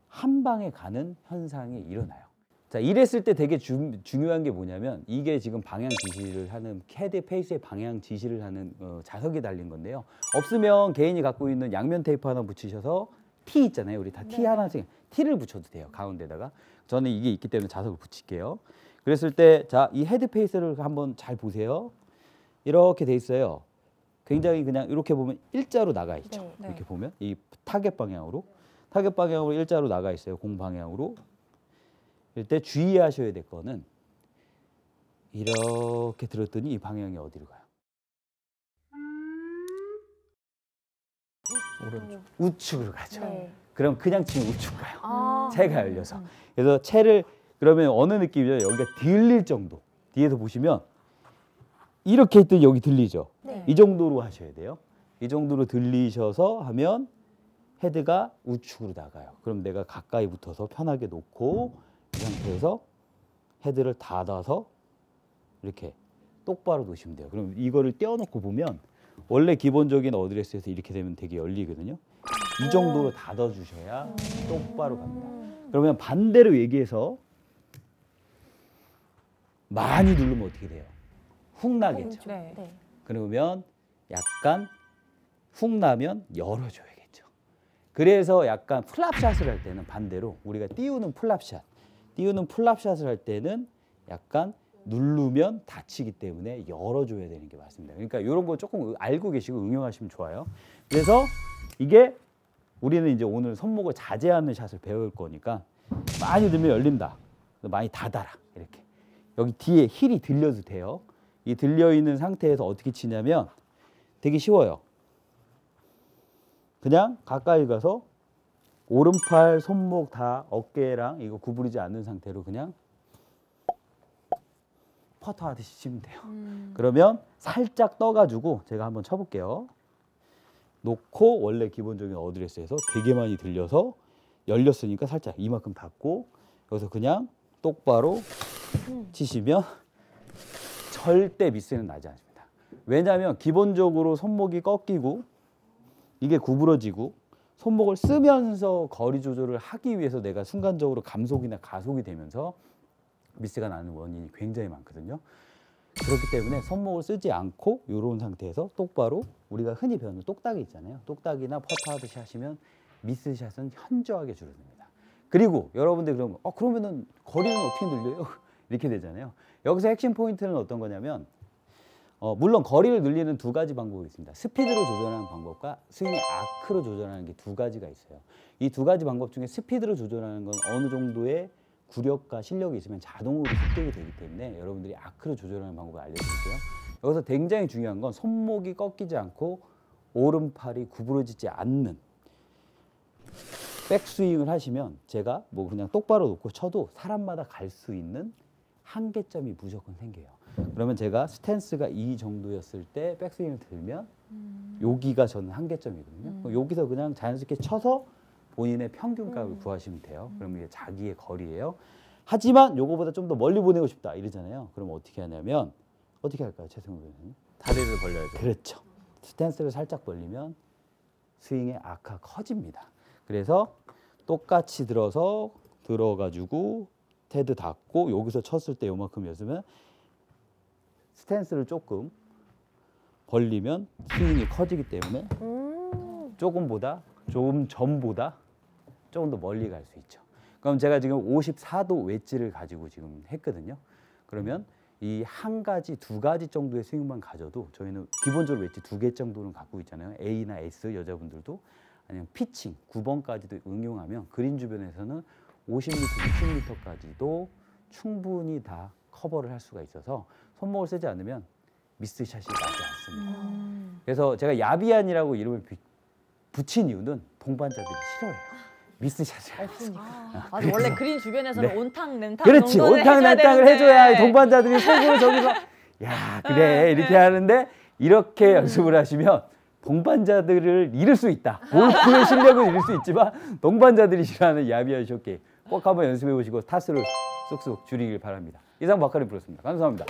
한 방에 가는 현상이 일어나요. 자, 이랬을 때 되게 중요한 게 뭐냐면 이게 지금 방향 지시를 하는 헤드 페이스의 방향 지시를 하는 자석이 달린 건데요. 없으면 개인이 갖고 있는 양면 테이프 하나 붙이셔서 T 있잖아요. 우리 다 T 하나씩 T를 붙여도 돼요. 가운데다가. 저는 이게 있기 때문에 자석을 붙일게요. 그랬을 때 자, 이 헤드 페이스를 한번 잘 보세요. 이렇게 돼 있어요. 굉장히 그냥 이렇게 보면 일자로 나가 있죠. 네. 이렇게 보면 이 타겟 방향으로 일자로 나가 있어요. 공 방향으로. 이럴 때 주의하셔야 될 거는 이렇게 들었더니 이 방향이 어디로 가요? 오른쪽. 우측으로 가죠. 네. 그럼 그냥 치면 우측 가요. 아. 채가 열려서. 그래서 채를 그러면 어느 느낌이죠? 여기가 들릴 정도. 뒤에서 보시면 이렇게 있더니 여기 들리죠. 네. 이 정도로 하셔야 돼요. 이 정도로 들리셔서 하면 헤드가 우측으로 나가요. 그럼 내가 가까이 붙어서 편하게 놓고 이 상태에서 헤드를 닫아서 이렇게 똑바로 놓으시면 돼요. 그럼 이거를 떼어놓고 보면 원래 기본적인 어드레스에서 이렇게 되면 되게 열리거든요. 이 정도로 닫아주셔야 똑바로 갑니다. 그러면 반대로 얘기해서 많이 누르면 어떻게 돼요? 훅 나겠죠. 네. 네. 그러면 약간 훅 나면 열어줘야겠죠. 그래서 약간 플랍샷을 할 때는 반대로 우리가 띄우는 플랍샷을 할 때는 약간 누르면 다치기 때문에 열어줘야 되는 게 맞습니다. 그러니까 이런 거 조금 알고 계시고 응용하시면 좋아요. 그래서 이게 우리는 이제 오늘 손목을 자제하는 샷을 배울 거니까 많이 들면 열린다. 많이 닫아라. 이렇게. 여기 뒤에 힐이 들려도 돼요. 이 들려있는 상태에서 어떻게 치냐면 되게 쉬워요. 그냥 가까이 가서 오른팔, 손목 다 어깨랑 이거 구부리지 않는 상태로 그냥 퍼터 하듯이 치면 돼요. 그러면 살짝 떠가지고 제가 한번 쳐볼게요. 놓고 원래 기본적인 어드레스에서 되게 많이 들려서 열렸으니까 살짝 이만큼 닫고 여기서 그냥 똑바로 치시면 절대 미스는 나지 않습니다. 왜냐하면 기본적으로 손목이 꺾이고 이게 구부러지고 손목을 쓰면서 거리 조절을 하기 위해서 내가 순간적으로 감속이나 가속이 되면서 미스가 나는 원인이 굉장히 많거든요. 그렇기 때문에 손목을 쓰지 않고 이런 상태에서 똑바로 우리가 흔히 배우는 똑딱이 있잖아요. 똑딱이나 퍼터 하듯이 하시면 미스샷은 현저하게 줄어듭니다. 그리고 여러분들 그러면 그러면은 거리는 어떻게 늘려요? 이렇게 되잖아요. 여기서 핵심 포인트는 어떤 거냐면 물론 거리를 늘리는 두 가지 방법이 있습니다. 스피드로 조절하는 방법과 스윙의 아크로 조절하는 게 두 가지가 있어요. 이 두 가지 방법 중에 스피드로 조절하는 건 어느 정도의 구력과 실력이 있으면 자동으로 습득이 되기 때문에 여러분들이 아크로 조절하는 방법을 알려드릴게요. 여기서 굉장히 중요한 건 손목이 꺾이지 않고 오른팔이 구부러지지 않는 백스윙을 하시면 제가 뭐 그냥 똑바로 놓고 쳐도 사람마다 갈 수 있는 한계점이 무조건 생겨요. 그러면 제가 스탠스가 이 정도였을 때 백스윙을 들면 여기가 저는 한계점이거든요. 여기서 그냥 자연스럽게 쳐서 본인의 평균값을 구하시면 돼요. 그러면 이게 자기의 거리예요. 하지만 요거보다 좀 더 멀리 보내고 싶다 이러잖아요. 그럼 어떻게 하냐면 어떻게 할까요, 최승우 변호사님? 다리를 벌려야죠. 그렇죠. 스탠스를 살짝 벌리면 스윙의 아크가 커집니다. 그래서 똑같이 들어가지고 테드 닫고 여기서 쳤을 때 요만큼이었으면 스탠스를 조금 벌리면 스윙이 커지기 때문에 조금 전보다 조금 더 멀리 갈 수 있죠. 그럼 제가 지금 54도 웨지를 가지고 지금 했거든요. 그러면 이 한 가지, 두 가지 정도의 스윙만 가져도 저희는 기본적으로 웨지 2개 정도는 갖고 있잖아요. A나 S 여자분들도 아니면 피칭 9번까지도 응용하면 그린 주변에서는 50m, 60m까지도 충분히 다 커버를 할 수가 있어서 손목을 쓰지 않으면 미스샷이 나지 않습니다. 그래서 제가 야비안이라고 이름을 붙인 이유는 동반자들이 싫어해요. 미스샷을. 맞아, 원래 그린 주변에서는 네. 온탕 렌탕 그렇지. 정도는 온탕 해줘야 렌탕을 되는데. 해줘야 동반자들이 속으로 저기서 야 그래 이렇게 하는데 이렇게 연습을 하시면 동반자들을 잃을 수 있다. 골프의 실력은 잃을 수 있지만 동반자들이 싫어하는 야비안 숏게임 꼭 한번 연습해 보시고 타수를 쏙쏙 줄이길 바랍니다. 이상 박하림 프로였습니다. 감사합니다.